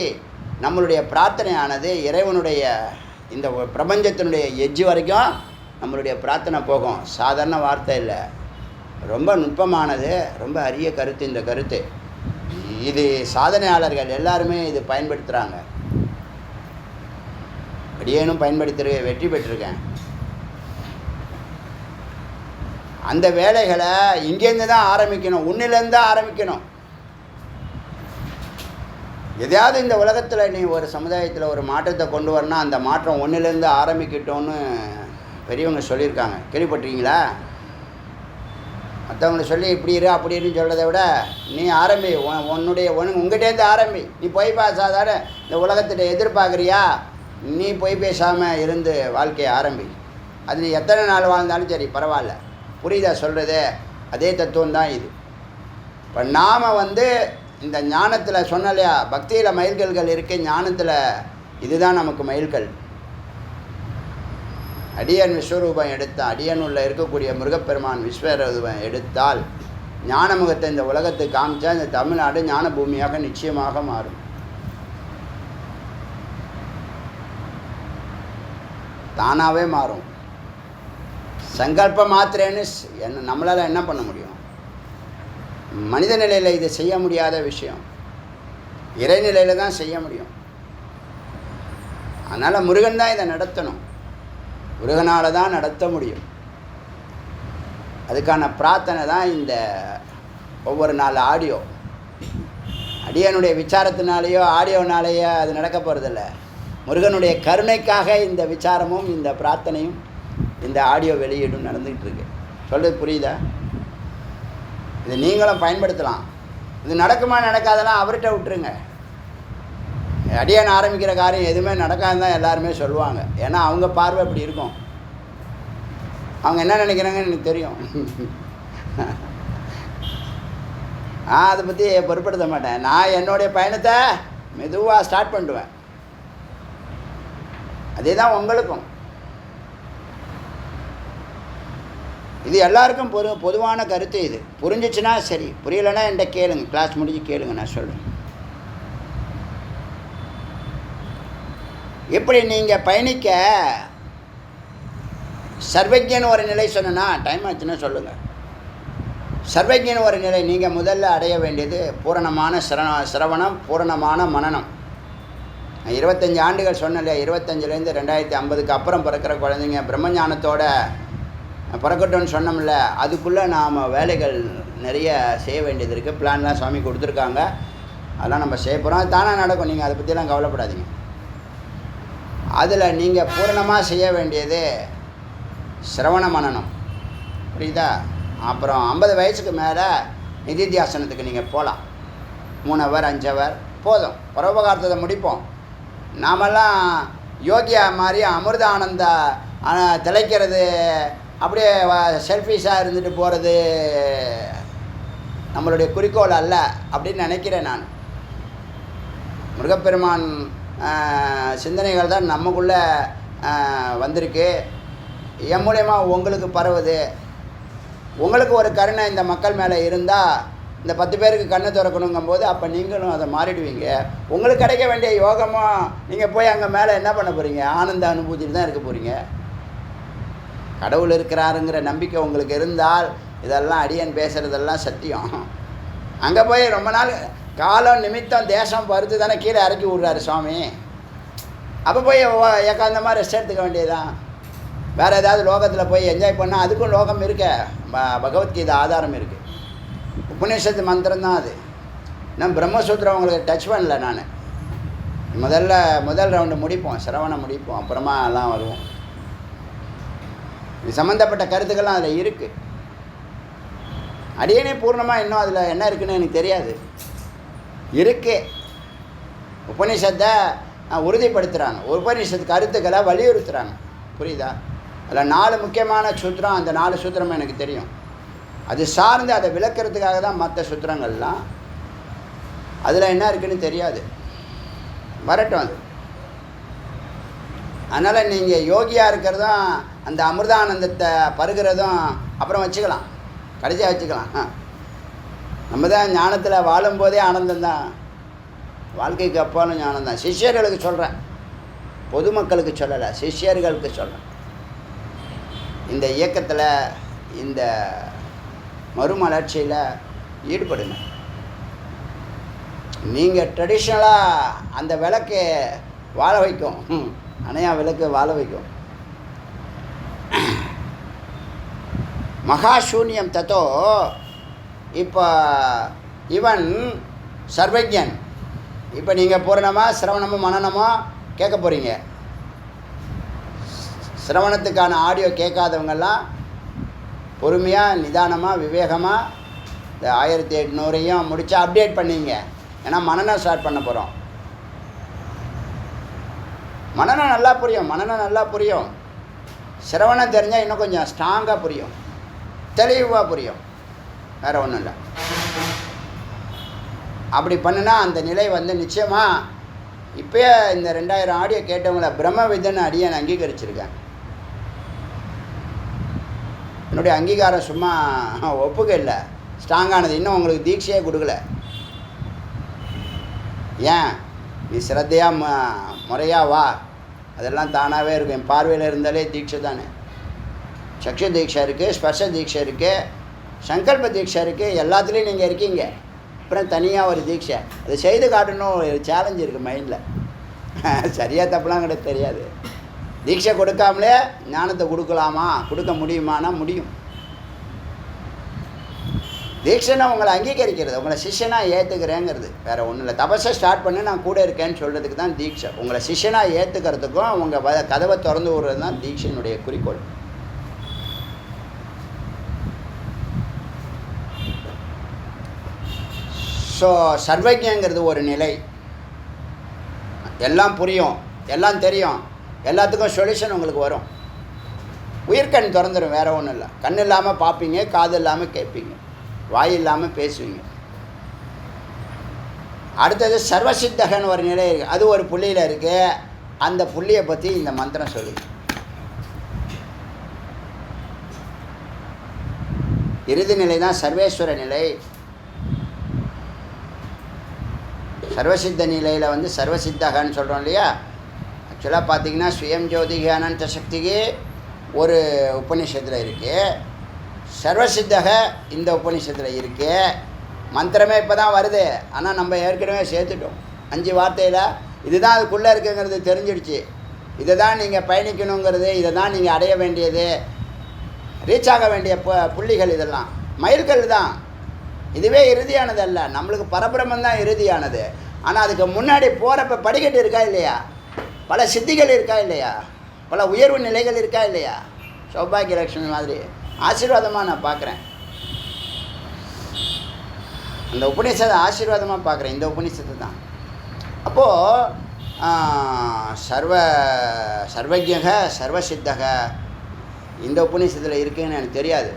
நம்மளுடைய பிரார்த்தனையானது இறைவனுடைய இந்த பிரபஞ்சத்தினுடைய எட்ஜு வரைக்கும் நம்மளுடைய பிரார்த்தனை போகும். சாதாரண வார்த்தை இல்லை, ரொம்ப நுட்பமானது, ரொம்ப அரிய கருத்து. இந்த கருத்து இது சாதனையாளர்கள் எல்லாருமே இது பயன்படுத்துகிறாங்க. அடியேனும் பயன்படுத்திருக்க வெற்றி பெற்றிருக்கேன். அந்த வேலைகளை இங்கேருந்து தான் ஆரம்பிக்கணும், உன்னிலேருந்து தான் ஆரம்பிக்கணும். எதையாவது இந்த உலகத்தில் நீ ஒரு சமுதாயத்தில் ஒரு மாற்றத்தை கொண்டு வரணும், அந்த மாற்றம் ஒன்றிலேருந்து ஆரம்பிக்கிட்டோன்னு பெரியவங்க சொல்லியிருக்காங்க. கேள்விப்பட்டிருக்கீங்களா? மற்றவங்களை சொல்லி இப்படி இரு அப்படி இருன்னு சொல்கிறத விட நீ ஆரம்பி, உங்கள்கிட்டேருந்து ஆரம்பி. நீ பொய் பேசாதான இந்த உலகத்திட்ட எதிர்பார்க்குறியா? நீ பொய் பேசாமல் இருந்து வாழ்க்கையை ஆரம்பி. அது நீ எத்தனை நாள் வாழ்ந்தாலும் சரி பரவாயில்ல. புரியுதா சொல்கிறது? அதே தத்துவம் தான் இது. இப்போ நாம் இந்த ஞானத்தில் சொன்ன இல்லையா, பக்தியில் மைல்கல்கள் இருக்குது, ஞானத்தில் இதுதான் நமக்கு மைல்கல். அடியன் விஸ்வரூபம் எடுத்தால், அடியன் உள்ள இருக்கக்கூடிய முருகப்பெருமான் விஸ்வரூபம் எடுத்தால் ஞானமுகத்தை இந்த உலகத்துக்கு காமிச்சா இந்த தமிழ்நாடு ஞான பூமியாக நிச்சயமாக மாறும். தானாகவே மாறும். சங்கல்ப மாத்திரேன்னு நம்மளால் என்ன பண்ண முடியும்? மனித நிலையில் இதை செய்ய முடியாத விஷயம், இறைநிலையில் தான் செய்ய முடியும். அதனால் முருகன் தான் இதை நடத்தணும், முருகனால் தான் நடத்த முடியும். அதுக்கான பிரார்த்தனை தான் இந்த ஒவ்வொரு நாள் ஆடியோ. அடியனுடைய விசாரத்தினாலேயோ ஆடியோனாலேயோ அது நடக்க போகிறதில்ல. முருகனுடைய கருணைக்காக இந்த விசாரமும் இந்த பிரார்த்தனையும் இந்த ஆடியோ வெளியீடும் நடந்துக்கிட்டு இருக்கு. சொல்கிறது புரியுதா? இதை நீங்களும் பயன்படுத்தலாம். இது நடக்குமா நடக்காதெல்லாம் அவர்கிட்ட விட்டுருங்க. அடியான் ஆரம்பிக்கிற காரியம் எதுவுமே நடக்காதுன்னு தான் எல்லாருமே சொல்லுவாங்க. ஏன்னா அவங்க பார்வை அப்படி இருக்கும். அவங்க என்ன நினைக்கிறாங்கன்னு எனக்கு தெரியும். அதை பற்றி பொருட்படுத்த மாட்டேன். நான் என்னுடைய பயணத்தை மெதுவாக ஸ்டார்ட் பண்ணிடுவேன். அதே தான் உங்களுக்கும். இது எல்லாருக்கும் பொதுவான கருத்து. இது புரிஞ்சிச்சுன்னா சரி, புரியலைன்னா என்கிட்ட கேளுங்க, கிளாஸ் முடிஞ்சு கேளுங்க, நான் சொல்கிறேன். எப்படி நீங்கள் பயணிக்க சர்வஜ்ஞன் ஒரு நிலை சொன்னா டைம் ஆச்சுன்னா சொல்லுங்கள். சர்வஜ்ஞன் ஒரு நிலை நீங்கள் முதல்ல அடைய வேண்டியது பூரணமான சிரவணம், பூரணமான மனனம். 25 ஆண்டுகள் சொன்னேன் இல்லையா, 25லேருந்து 2050க்கு அப்புறம் பிறக்கிற குழந்தைங்க பிரம்மஞானத்தோட பிறக்கட்டும்னு சொன்னோம்ல, அதுக்குள்ளே நாம் வேலைகள் நிறைய செய்ய வேண்டியது இருக்குது. பிளான்லாம் சுவாமி கொடுத்துருக்காங்க, அதெல்லாம் நம்ம செய்ய போகிறோம். அது தானாக நடக்கும், நீங்கள் அதை பற்றிலாம் கவலைப்படாதீங்க. அதில் நீங்கள் பூரணமாக செய்ய வேண்டியது சிரவண மனனம், புரியுதா? அப்புறம் 50 வயசுக்கு மேலே நிதித்தியாசனத்துக்கு நீங்கள் போகலாம். 3 ஹவர் 5 ஹவர் போதும், பரோபகாரத்தை முடிப்போம். நாமெல்லாம் யோகியா மாதிரி அமிர்த ஆனந்த திளைக்கிறது, அப்படியே செல்ஃபிஷாக இருந்துட்டு போகிறது நம்மளுடைய குறிக்கோள் அல்ல அப்படின்னு நினைக்கிறேன் நான். முருகப்பெருமான் சிந்தனைகள் தான் நமக்குள்ளே வந்திருக்கு, என் மூலயமா உங்களுக்கு பரவுது. உங்களுக்கு ஒரு கருணை இந்த மக்கள் மேலே இருந்தால், இந்த 10 பேருக்கு கண்ணை திறக்கணுங்கும் போது அப்போ நீங்களும் அதை மாறிடுவீங்க. உங்களுக்கு கிடைக்க வேண்டிய யோகமாக நீங்கள் போய் அங்கே மேலே என்ன பண்ண போகிறீங்க? ஆனந்த அனுபூதியில் தான் இருக்க போகிறீங்க. கடவுள் இருக்கிறாருங்கிற நம்பிக்கை உங்களுக்கு இருந்தால், இதெல்லாம் அடியன் பேசுகிறதெல்லாம் சத்தியம். அங்கே போய் ரொம்ப நாள் காலம் நிமித்தம் தேசம் பருத்து தானே கீழே இறக்கி விட்றாரு சுவாமி. அப்போ போய் ஏகாந்தமாக ரெஸ்ட் எடுத்துக்க வேண்டியதுதான். வேறு ஏதாவது லோகத்தில் போய் என்ஜாய் பண்ணால் அதுக்கும் லோகம் இருக்க, பகவத்கீதை ஆதாரம் இருக்குது. உபநிஷத்து மந்திரம் தான் அது. நான் பிரம்மசூத்திரம் உங்களுக்கு டச் பண்ணல. நான் முதல் ரவுண்டு முடிப்போம், சிரவணம் முடிப்போம், அப்புறமா எல்லாம் வருவோம். இது சம்மந்தப்பட்ட கருத்துக்கள்லாம் அதில் இருக்குது. அடியனே பூர்ணமாக இன்னும் அதில் என்ன இருக்குதுன்னு எனக்கு தெரியாது. இருக்கு, உபநிஷத்தை உறுதிப்படுத்துகிறாங்க, உபநிஷத்து கருத்துக்களை வலியுறுத்துகிறாங்க, புரியுதா? அதில் 4 முக்கியமான சூத்திரம், அந்த 4 சூத்திரமும் எனக்கு தெரியும். அது சார்ந்து அதை விளக்கிறதுக்காக தான் மற்ற சூத்திரங்கள்லாம். அதில் என்ன இருக்குதுன்னு தெரியாது, வரட்டும் அது. அதனால் நீங்கள் யோகியாக இருக்கிறதும் அந்த அமிர்தானந்தத்தை பருகிறதும் அப்புறம் வச்சுக்கலாம், கடைசியாக வச்சுக்கலாம். நம்ம தான் ஞானத்தில் வாழும்போதே ஆனந்தம்தான், வாழ்க்கைக்கு அப்பாலும் ஞானம்தான். சிஷ்யர்களுக்கு சொல்கிறேன், பொதுமக்களுக்கு சொல்லலை, சிஷ்யர்களுக்கு சொல்கிறேன். இந்த இயக்கத்தில், இந்த மறுமலர்ச்சியில் ஈடுபடுங்க. நீங்கள் ட்ரெடிஷ்னலாக அந்த விளக்கு வாழ வைக்கும், அணையா விளக்கு வாழ வைக்கும். மகாசூன்யம் தத்தோ. இப்போ இவன் சர்வஜன். இப்போ நீங்கள் பூரணமாக சிரவணமோ மனநமோ கேட்க போகிறீங்க. சிரவணத்துக்கான ஆடியோ கேட்காதவங்கெல்லாம் பொறுமையாக நிதானமாக விவேகமாக இந்த 1800ஐயும் முடித்தா அப்டேட் பண்ணிங்க. ஏன்னா மனநம் ஸ்டார்ட் பண்ண போகிறோம். மனநம் நல்லா புரியும், மனநம் நல்லா புரியும். சிரவணம் தெரிஞ்சால் இன்னும் கொஞ்சம் ஸ்ட்ராங்காக புரியும், தெளிவாக புரியும். வேறு ஒன்றும் இல்லை. அப்படி பண்ணுனா அந்த நிலை வந்து நிச்சயமாக இப்போயே இந்த 2000 ஆடியோ கேட்டவங்கள பிரம்மவிதன்னு அடியன் அங்கீகரிச்சிருக்கேன். என்னுடைய அங்கீகாரம் சும்மா ஒப்புக்க இல்லை, ஸ்ட்ராங்கானது. இன்னும் உங்களுக்கு தீட்சையே கொடுக்கல. ஏன்? நீ சிரத்தையாக முறையாக வா, அதெல்லாம் தானாகவே இருக்கும். என் பார்வையில் இருந்தாலே தீட்சை தானே. சக்ஷு தீட்சை இருக்குது, ஸ்பர்ஷ தீட்சை இருக்குது, சங்கல்ப தீட்சை இருக்குது, எல்லாத்துலேயும் நீங்கள் இருக்கீங்க. அப்புறம் தனியாக ஒரு தீட்சை அதை செய்து காட்டணும், ஒரு சேலஞ்சு இருக்குது மைண்டில். சரியாக தப்புலாம் கிட்ட தெரியாது. தீட்சை கொடுக்காமலே ஞானத்தை கொடுக்கலாமா, கொடுக்க முடியுமானா முடியும். தீட்சைனா உங்களை அங்கீகரிக்கிறது, உங்களை சிஷ்யனாக ஏற்றுக்கிறேங்கிறது, வேறு ஒன்றும் இல்லை. தபஸை ஸ்டார்ட் பண்ணி நான் கூட இருக்கேன்னு சொல்கிறதுக்கு தான் தீட்சை. உங்களை சிஷ்யனாக ஏற்றுக்கிறதுக்கும் உங்கள் கதவை திறந்து விடுறது தான் தீட்சையினுடைய குறிக்கோள். ஸோ சர்வஜங்கிறது ஒரு நிலை. எல்லாம் புரியும், எல்லாம் தெரியும், எல்லாத்துக்கும் சொல்யூஷன் உங்களுக்கு வரும். உயிர்கண் திறந்துடும், வேறு ஒன்றும் இல்லை. கண் இல்லாமல் பார்ப்பீங்க, காது இல்லாமல் கேட்பீங்க, வாய் இல்லாமல் பேசுவீங்க. அடுத்தது சர்வசித்தகன்னு ஒரு நிலை இருக்குது, அது ஒரு புள்ளியில் இருக்குது. அந்த புள்ளியை பற்றி இந்த மந்திரம் சொல்லுது. இறுதி நிலை தான் சர்வேஸ்வர நிலை. சர்வசித்த நிலையில் வந்து சர்வசித்தகன்னு சொல்கிறோம் இல்லையா. ஆக்சுவலாக பார்த்திங்கன்னா சுயம் ஜோதிக அனந்த சக்திக்கு ஒரு உபநிஷத்தில் இருக்குது, சர்வசித்தக இந்த உபநிஷத்தில் இருக்குது. மந்திரமே இப்போ தான் வருது, ஆனால் நம்ம ஏற்கனவே சேர்த்துட்டோம். 5 வார்த்தையில் இதுதான் அதுக்குள்ளே இருக்குங்கிறது தெரிஞ்சிடுச்சு. இதை தான் நீங்கள் பயணிக்கணுங்கிறது, இதை தான் நீங்கள் அடைய வேண்டியது, ரீச் ஆக வேண்டிய புள்ளிகள், இதெல்லாம் மைல்கல் தான். இதுவே இறுதியானது அல்ல. நம்மளுக்கு பரபிரமம் தான் இறுதியானது. ஆனால் அதுக்கு முன்னாடி போகிறப்ப படிக்கட்டு இருக்கா இல்லையா, பல சித்திகள் இருக்கா இல்லையா, பல உயர்வு நிலைகள் இருக்கா இல்லையா. சௌபாகிய லட்சுமி மாதிரி ஆசீர்வாதமாக நான் பார்க்குறேன். அந்த உபநிஷத்தை ஆசீர்வாதமாக பார்க்குறேன், இந்த உபநிஷத்தை தான். அப்போது சர்வஜக சர்வசித்தக இந்த உபநிஷத்தில் இருக்குதுன்னு எனக்கு தெரியாது.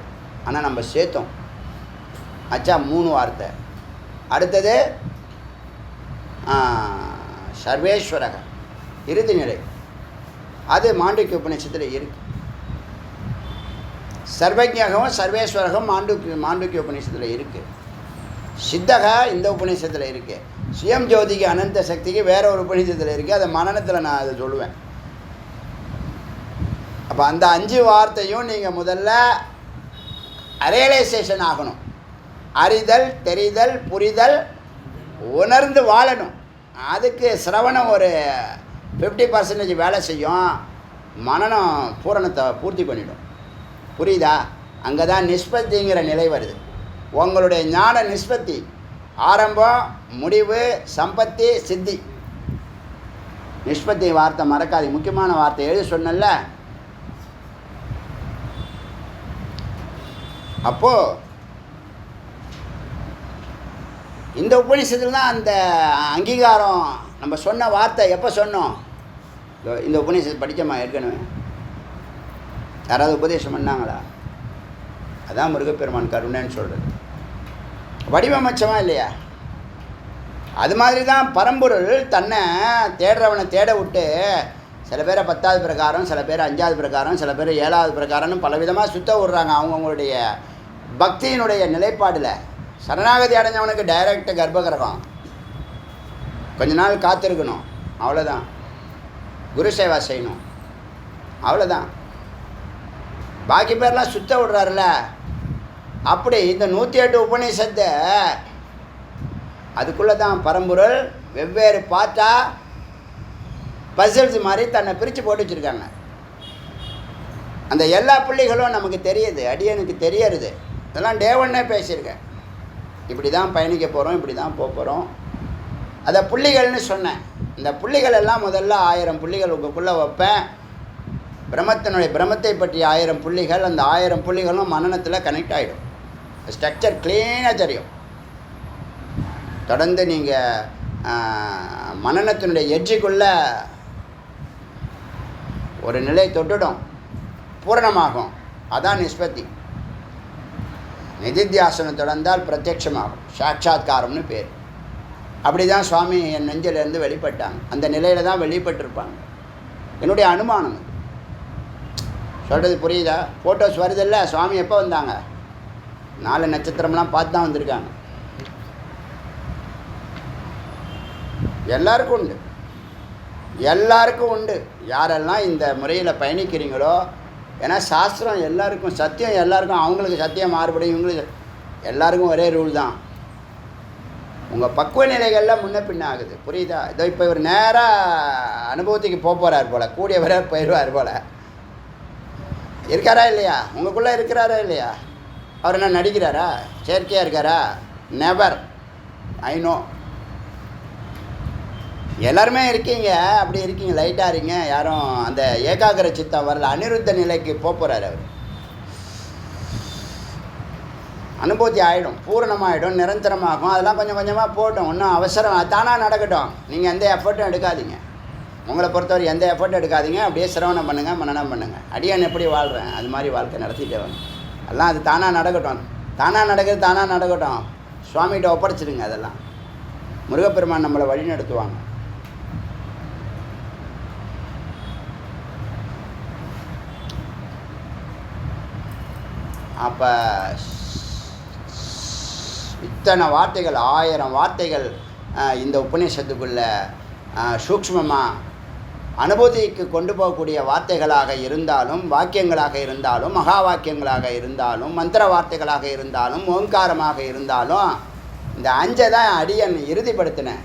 ஆனால் நம்ம சேர்த்தோம். அச்சா 3 வார்த்தை. அடுத்தது சர்வேஸ்வரக இறுதி நிலை, அது மாண்டூக்கிய உபநிஷத்தில் இருக்குது. சர்வஜகம் சர்வேஸ்வரகம் மாண்டூக்கிய உபநிஷத்தில் இருக்குது. சித்தக இந்த உபநிஷத்தில் இருக்குது. சுயம் ஜோதிக்கு அனந்த சக்திக்கு வேற ஒரு உபநிஷத்தில் இருக்குது. அதை மனனத்தில் நான் அதை சொல்லுவேன். அப்போ அந்த 5 வார்த்தையும் நீங்கள் முதல்ல ரியலைசேஷன் ஆகணும். அறிதல், தெரிதல், புரிதல், உணர்ந்து வாழணும். அதுக்கு சிரவணம் ஒரு 50% வேலை செய்யும். மனனம் பூரணத்தை பூர்த்தி பண்ணிடும். புரியுதா? அங்கே தான் நிஷ்பத்திங்கிற நிலை வருது. உங்களுடைய ஞான நிஷ்பத்தி, ஆரம்பம், முடிவு, சம்பத்தி, சித்தி. நிஷ்பத்தி வார்த்தை மறக்காது, முக்கியமான வார்த்தை. எழுதி சொன்னல. அப்போது இந்த உபநிஷத்தில் தான் அந்த அங்கீகாரம். நம்ம சொன்ன வார்த்தை எப்போ சொன்னோம்? இந்த உபநிஷத்தை படித்தோமா ஏற்கனவே? யாராவது உபதேசம் பண்ணாங்களா? அதான் முருகப்பெருமான் கருணைன்னு சொல்கிறது. வடிவமைச்சமா இல்லையா? அது மாதிரி தான் பரம்பொருள் தன்னை தேடுறவனை தேட விட்டு, சில பேரை 10வது பிரகாரம், சில பேர் 5வது பிரகாரம், சில பேர் 7வது பிரகாரம்னு பலவிதமாக சுத்த விடுறாங்க. அவங்கவுங்களுடைய பக்தியினுடைய நிலைப்பாடில். சரணாகதி அடைஞ்சவனுக்கு டைரக்ட் கர்ப்பகிரகம், கொஞ்ச நாள் காத்திருக்கணும், அவ்வளோதான். குரு சேவா செய்யணும், அவ்வளோதான். பாக்கி பேர்லாம் சுத்த விடுறாருல. அப்படி இந்த 108 உபநிஷத்தை அதுக்குள்ளே தான் பரம்பொருள் வெவ்வேறு பார்த்தா பசில்ஸ் மாதிரி தன்னை பிரித்து போட்டு வச்சுருக்காங்க. அந்த எல்லா புள்ளிகளும் நமக்கு தெரியுது, அடியனுக்கு தெரியறது. இதெல்லாம் டே 1 பேசியிருக்கேன். இப்படி தான் பயணிக்க போகிறோம், இப்படி தான் போக போகிறோம். அதை புள்ளிகள்னு சொன்னேன். இந்த புள்ளிகள் எல்லாம் முதல்ல 1000 புள்ளிகள் உங்களுக்குள்ளே வைப்பேன். பிரம்மத்தை பற்றிய 1000 புள்ளிகள். அந்த 1000 புள்ளிகளும் மனனத்தில் கனெக்ட் ஆகிடும். ஸ்ட்ரக்சர் க்ளீனாக தெரியும். தொடர்ந்து நீங்கள் மனனத்தினுடைய எட்ஜுக்குள்ளே ஒரு நிலை தொட்டுடும், பூரணமாகும். அதான் நிஷ்பத்தி. நிதித்தியாசனம் தொடர்ந்தால் பிரத்யட்சமாகும், சாட்சாத்காரம்னு பேர். அப்படி தான் சுவாமி என் நெஞ்சிலேருந்து வெளிப்பட்டாங்க. அந்த நிலையில் தான் வெளிப்பட்டிருப்பாங்க. என்னுடைய அனுமானம். சொல்கிறது புரியுதா? ஃபோட்டோஸ் வருதில்ல. சுவாமி எப்போ வந்தாங்க? 4 நட்சத்திரம்லாம் பார்த்து தான் வந்திருக்காங்க. எல்லாருக்கும் உண்டு, எல்லாருக்கும் உண்டு. யாரெல்லாம் இந்த முறையில் பயணிக்கிறீங்களோ, ஏன்னா சாஸ்திரம் எல்லாருக்கும் சத்தியம், எல்லாருக்கும். அவங்களுக்கு சத்தியம் மாறுபடும், இவங்களுக்கு எல்லாருக்கும் ஒரே ரூல் தான். உங்கள் பக்குவ நிலைகளில் முன்ன பின்ன ஆகுது. புரியுதா? இதோ இப்போ இவர் நேராக அனுபவத்துக்கு போகிறார் போல், கூடியவரை போயிடுவார் போல். இருக்காரா இல்லையா? உங்களுக்குள்ளே இருக்கிறாரா இல்லையா? அவர் என்ன நடிக்கிறாரா? செயற்கையாக இருக்காரா? நெவர். I know. எல்லாருமே இருக்கீங்க. அப்படி இருக்கீங்க, லைட்டாக இருங்க. யாரும் அந்த ஏகாகிர சித்தம் வரல. அனிருத்த நிலைக்கு போகிறார் அவர். அனுபூதி ஆகிடும், பூரணமாகிடும், நிரந்தரமாகும். அதெல்லாம் கொஞ்சம் கொஞ்சமாக போட்டோம். ஒன்றும் அவசரம், தானாக நடக்கட்டும். நீங்கள் எந்த எஃபர்ட்டும் எடுக்காதீங்க. உங்களை பொறுத்தவரை எந்த எஃபர்ட்டும் எடுக்காதீங்க. அப்படியே சிரவணம் பண்ணுங்கள், மனனம் பண்ணுங்கள். அடியான் எப்படி வாழ்கிறேன் அது மாதிரி வாழ்க்கை நடத்திட்டே வந்து எல்லாம் அது தானாக நடக்கட்டும். தானாக நடக்கிறது தானாக நடக்கட்டும். சுவாமிகிட்ட ஒப்படைச்சிடுங்க. அதெல்லாம் முருகப்பெருமான் நம்மளை வழி நடத்துவாங்க. அப்போ இத்தனை வார்த்தைகள், 1000 வார்த்தைகள் இந்த உபநிஷத்துக்குள்ள சூக்ஷ்மமாக அனுபூதிக்கு கொண்டு போகக்கூடிய வார்த்தைகளாக இருந்தாலும், வாக்கியங்களாக இருந்தாலும், மகா வாக்கியங்களாக இருந்தாலும், மந்திர வார்த்தைகளாக இருந்தாலும், ஓங்காரமாக இருந்தாலும், இந்த 5 தான் அடியன் இறுதிப்படுத்தினேன்.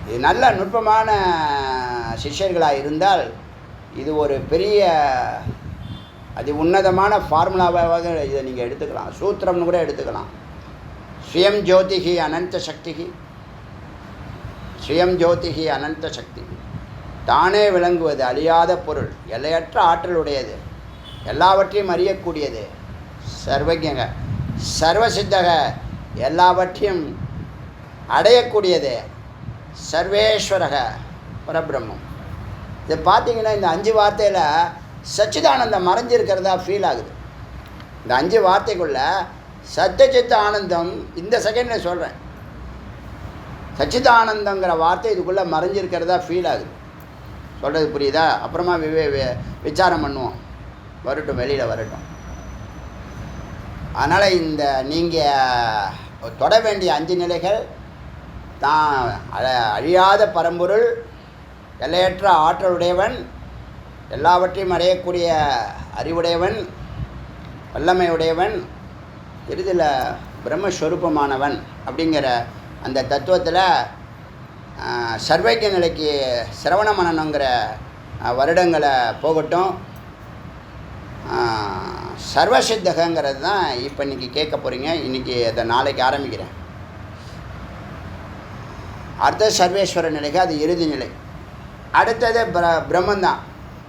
இது நல்ல நுட்பமான சிஷ்யர்களாக இருந்தால் இது ஒரு பெரிய அது உன்னதமான ஃபார்முலாவாக இதை நீங்கள் எடுத்துக்கலாம். சூத்திரம்னு கூட எடுத்துக்கலாம். ஸ்வயம் ஜோதிகி அனந்த சக்திகி, ஸ்வயம் ஜோதிகி அனந்த சக்தி, தானே விளங்குவது, அழியாத பொருள், எல்லையற்ற ஆற்றலுடையது, எல்லாவற்றையும் அறியக்கூடியது, சர்வஜக சர்வசித்தக, எல்லாவற்றையும் அடையக்கூடியது, சர்வேஸ்வரக பரபிரம்மம். இதை பார்த்தீங்கன்னா இந்த 5 வார்த்தையில் சச்சிதானந்தம் மறைஞ்சிருக்கிறதா ஃபீல் ஆகுது. இந்த 5 வார்த்தைக்குள்ள சத்தியசித்த ஆனந்தம் இந்த செகண்டில் சொல்கிறேன். சச்சிதானந்தங்கிற வார்த்தை இதுக்குள்ளே மறைஞ்சிருக்கிறதா ஃபீல் ஆகுது. சொல்கிறது புரியுதா? அப்புறமா விசாரம் பண்ணுவோம், வரட்டும், வெளியில் வரட்டும். அதனால் இந்த நீங்கள் தொட வேண்டிய 5 நிலைகள் தான் அழியாத பரம்பொருள், எல்லையற்ற ஆற்றலுடையவன், எல்லாவற்றையும் அடையக்கூடிய அறிவுடையவன், வல்லமையுடையவன், இறுதியில் பிரம்மஸ்வரூபமானவன் அப்படிங்கிற அந்த தத்துவத்தில் சர்வஜ்ய நிலைக்கு சிரவண மனனங்கிற வருடங்களை போகட்டும். சர்வசித்தகங்கிறது தான் இப்போ இன்றைக்கி கேட்க போகிறீங்க. இன்றைக்கி அதை நாளைக்கு ஆரம்பிக்கிறேன். அடுத்த சர்வேஸ்வர நிலைக்கு அது இறுதி நிலை. அடுத்தது பிரம்மந்தான்.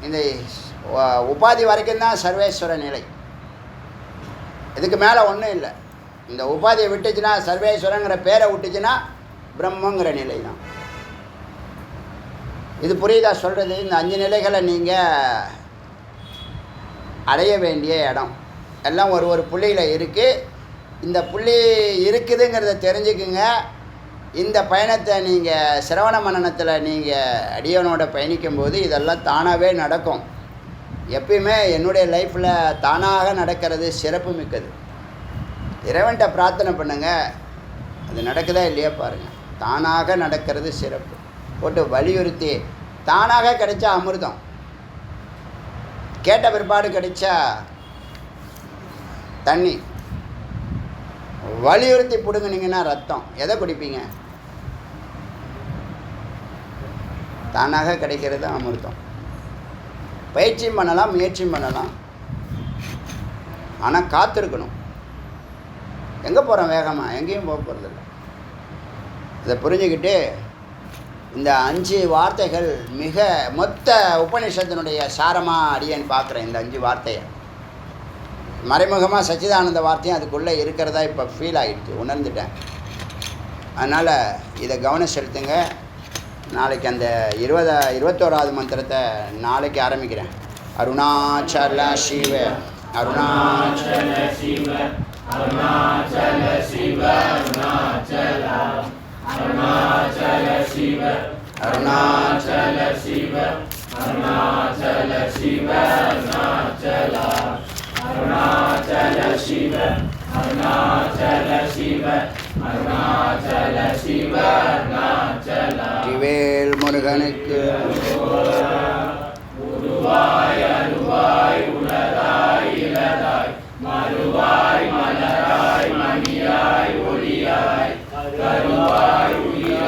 இந்த உபாதி வரைக்கும் தான் சர்வேஸ்வர நிலை. இதுக்கு மேலே ஒன்றும் இல்லை. இந்த உபாதியை விட்டுச்சுன்னா, சர்வேஸ்வரங்கிற பேரை விட்டுச்சுன்னா பிரம்மங்கிற நிலை தான். இது புரியுதா சொல்கிறது? இந்த 5 நிலைகளை நீங்கள் அடைய வேண்டிய இடம் எல்லாம் ஒரு புள்ளியில் இருக்குது. இந்த புள்ளி இருக்குதுங்கிறத தெரிஞ்சுக்குங்க. இந்த பயணத்தை நீங்கள் சிரவண மனனத்தில் நீங்கள் அடியவனோட பயணிக்கும்போது இதெல்லாம் தானாகவே நடக்கும். எப்பயுமே என்னுடைய லைஃப்பில் தானாக நடக்கிறது சிறப்பு மிக்கது. இறைவன்கிட்ட பிரார்த்தனை பண்ணுங்கள், அது நடக்குதா இல்லையா பாருங்கள். தானாக நடக்கிறது சிறப்பு. போட்டு வலியுறுத்தி தானாக கிடைச்சா அமிர்தம், கேட்ட பிற்பாடு கிடைச்சா தண்ணி, வலியுறுத்தி பிடுங்கினீங்கன்னா ரத்தம். எதை குடிப்பீங்க? தானாக கிடைக்கிறது அமிர்தம். பயிற்சியும் பண்ணலாம், முயற்சியும் பண்ணலாம், ஆனால் காத்திருக்கணும். எங்கே போகிறோம் வேகமாக? எங்கேயும் போக போகிறதில்ல. இதை புரிஞ்சுக்கிட்டு இந்த 5 வார்த்தைகள் மிக மொத்த உபநிஷத்தினுடைய சாரமாக அடியேன்னு பார்க்குறேன். இந்த 5 வார்த்தையை மறைமுகமாக சச்சிதானந்த வார்த்தையும் அதுக்குள்ளே இருக்கிறதா இப்போ ஃபீல் ஆகிடுச்சு, உணர்ந்துட்டேன். அதனால் இதை கவனம் செலுத்துங்க. நாளைக்கு அந்த 21வது மந்திரத்தை நாளைக்கு ஆரம்பிக்கிறேன். அருணாச்சல சிவ, அருணாச்சல சிவ, அருணாச்சல சிவ, அருணாச்சல, அருணாச்சல சிவ, அருணாச்சல சிவ, அருணாச்சல சிவ, அருணாச்சல, அருணாச்சல சிவ, அருணாச்சல சிவ, அருணாச்சல சிவ, அருணாச்சல. திவேல் முருகனுக்கு உருவாய் அருவாய் உலதாய் இலதாய் மறுவாய் மலராய் மணியாய் ஒளியாய் கருவாய் உயிர்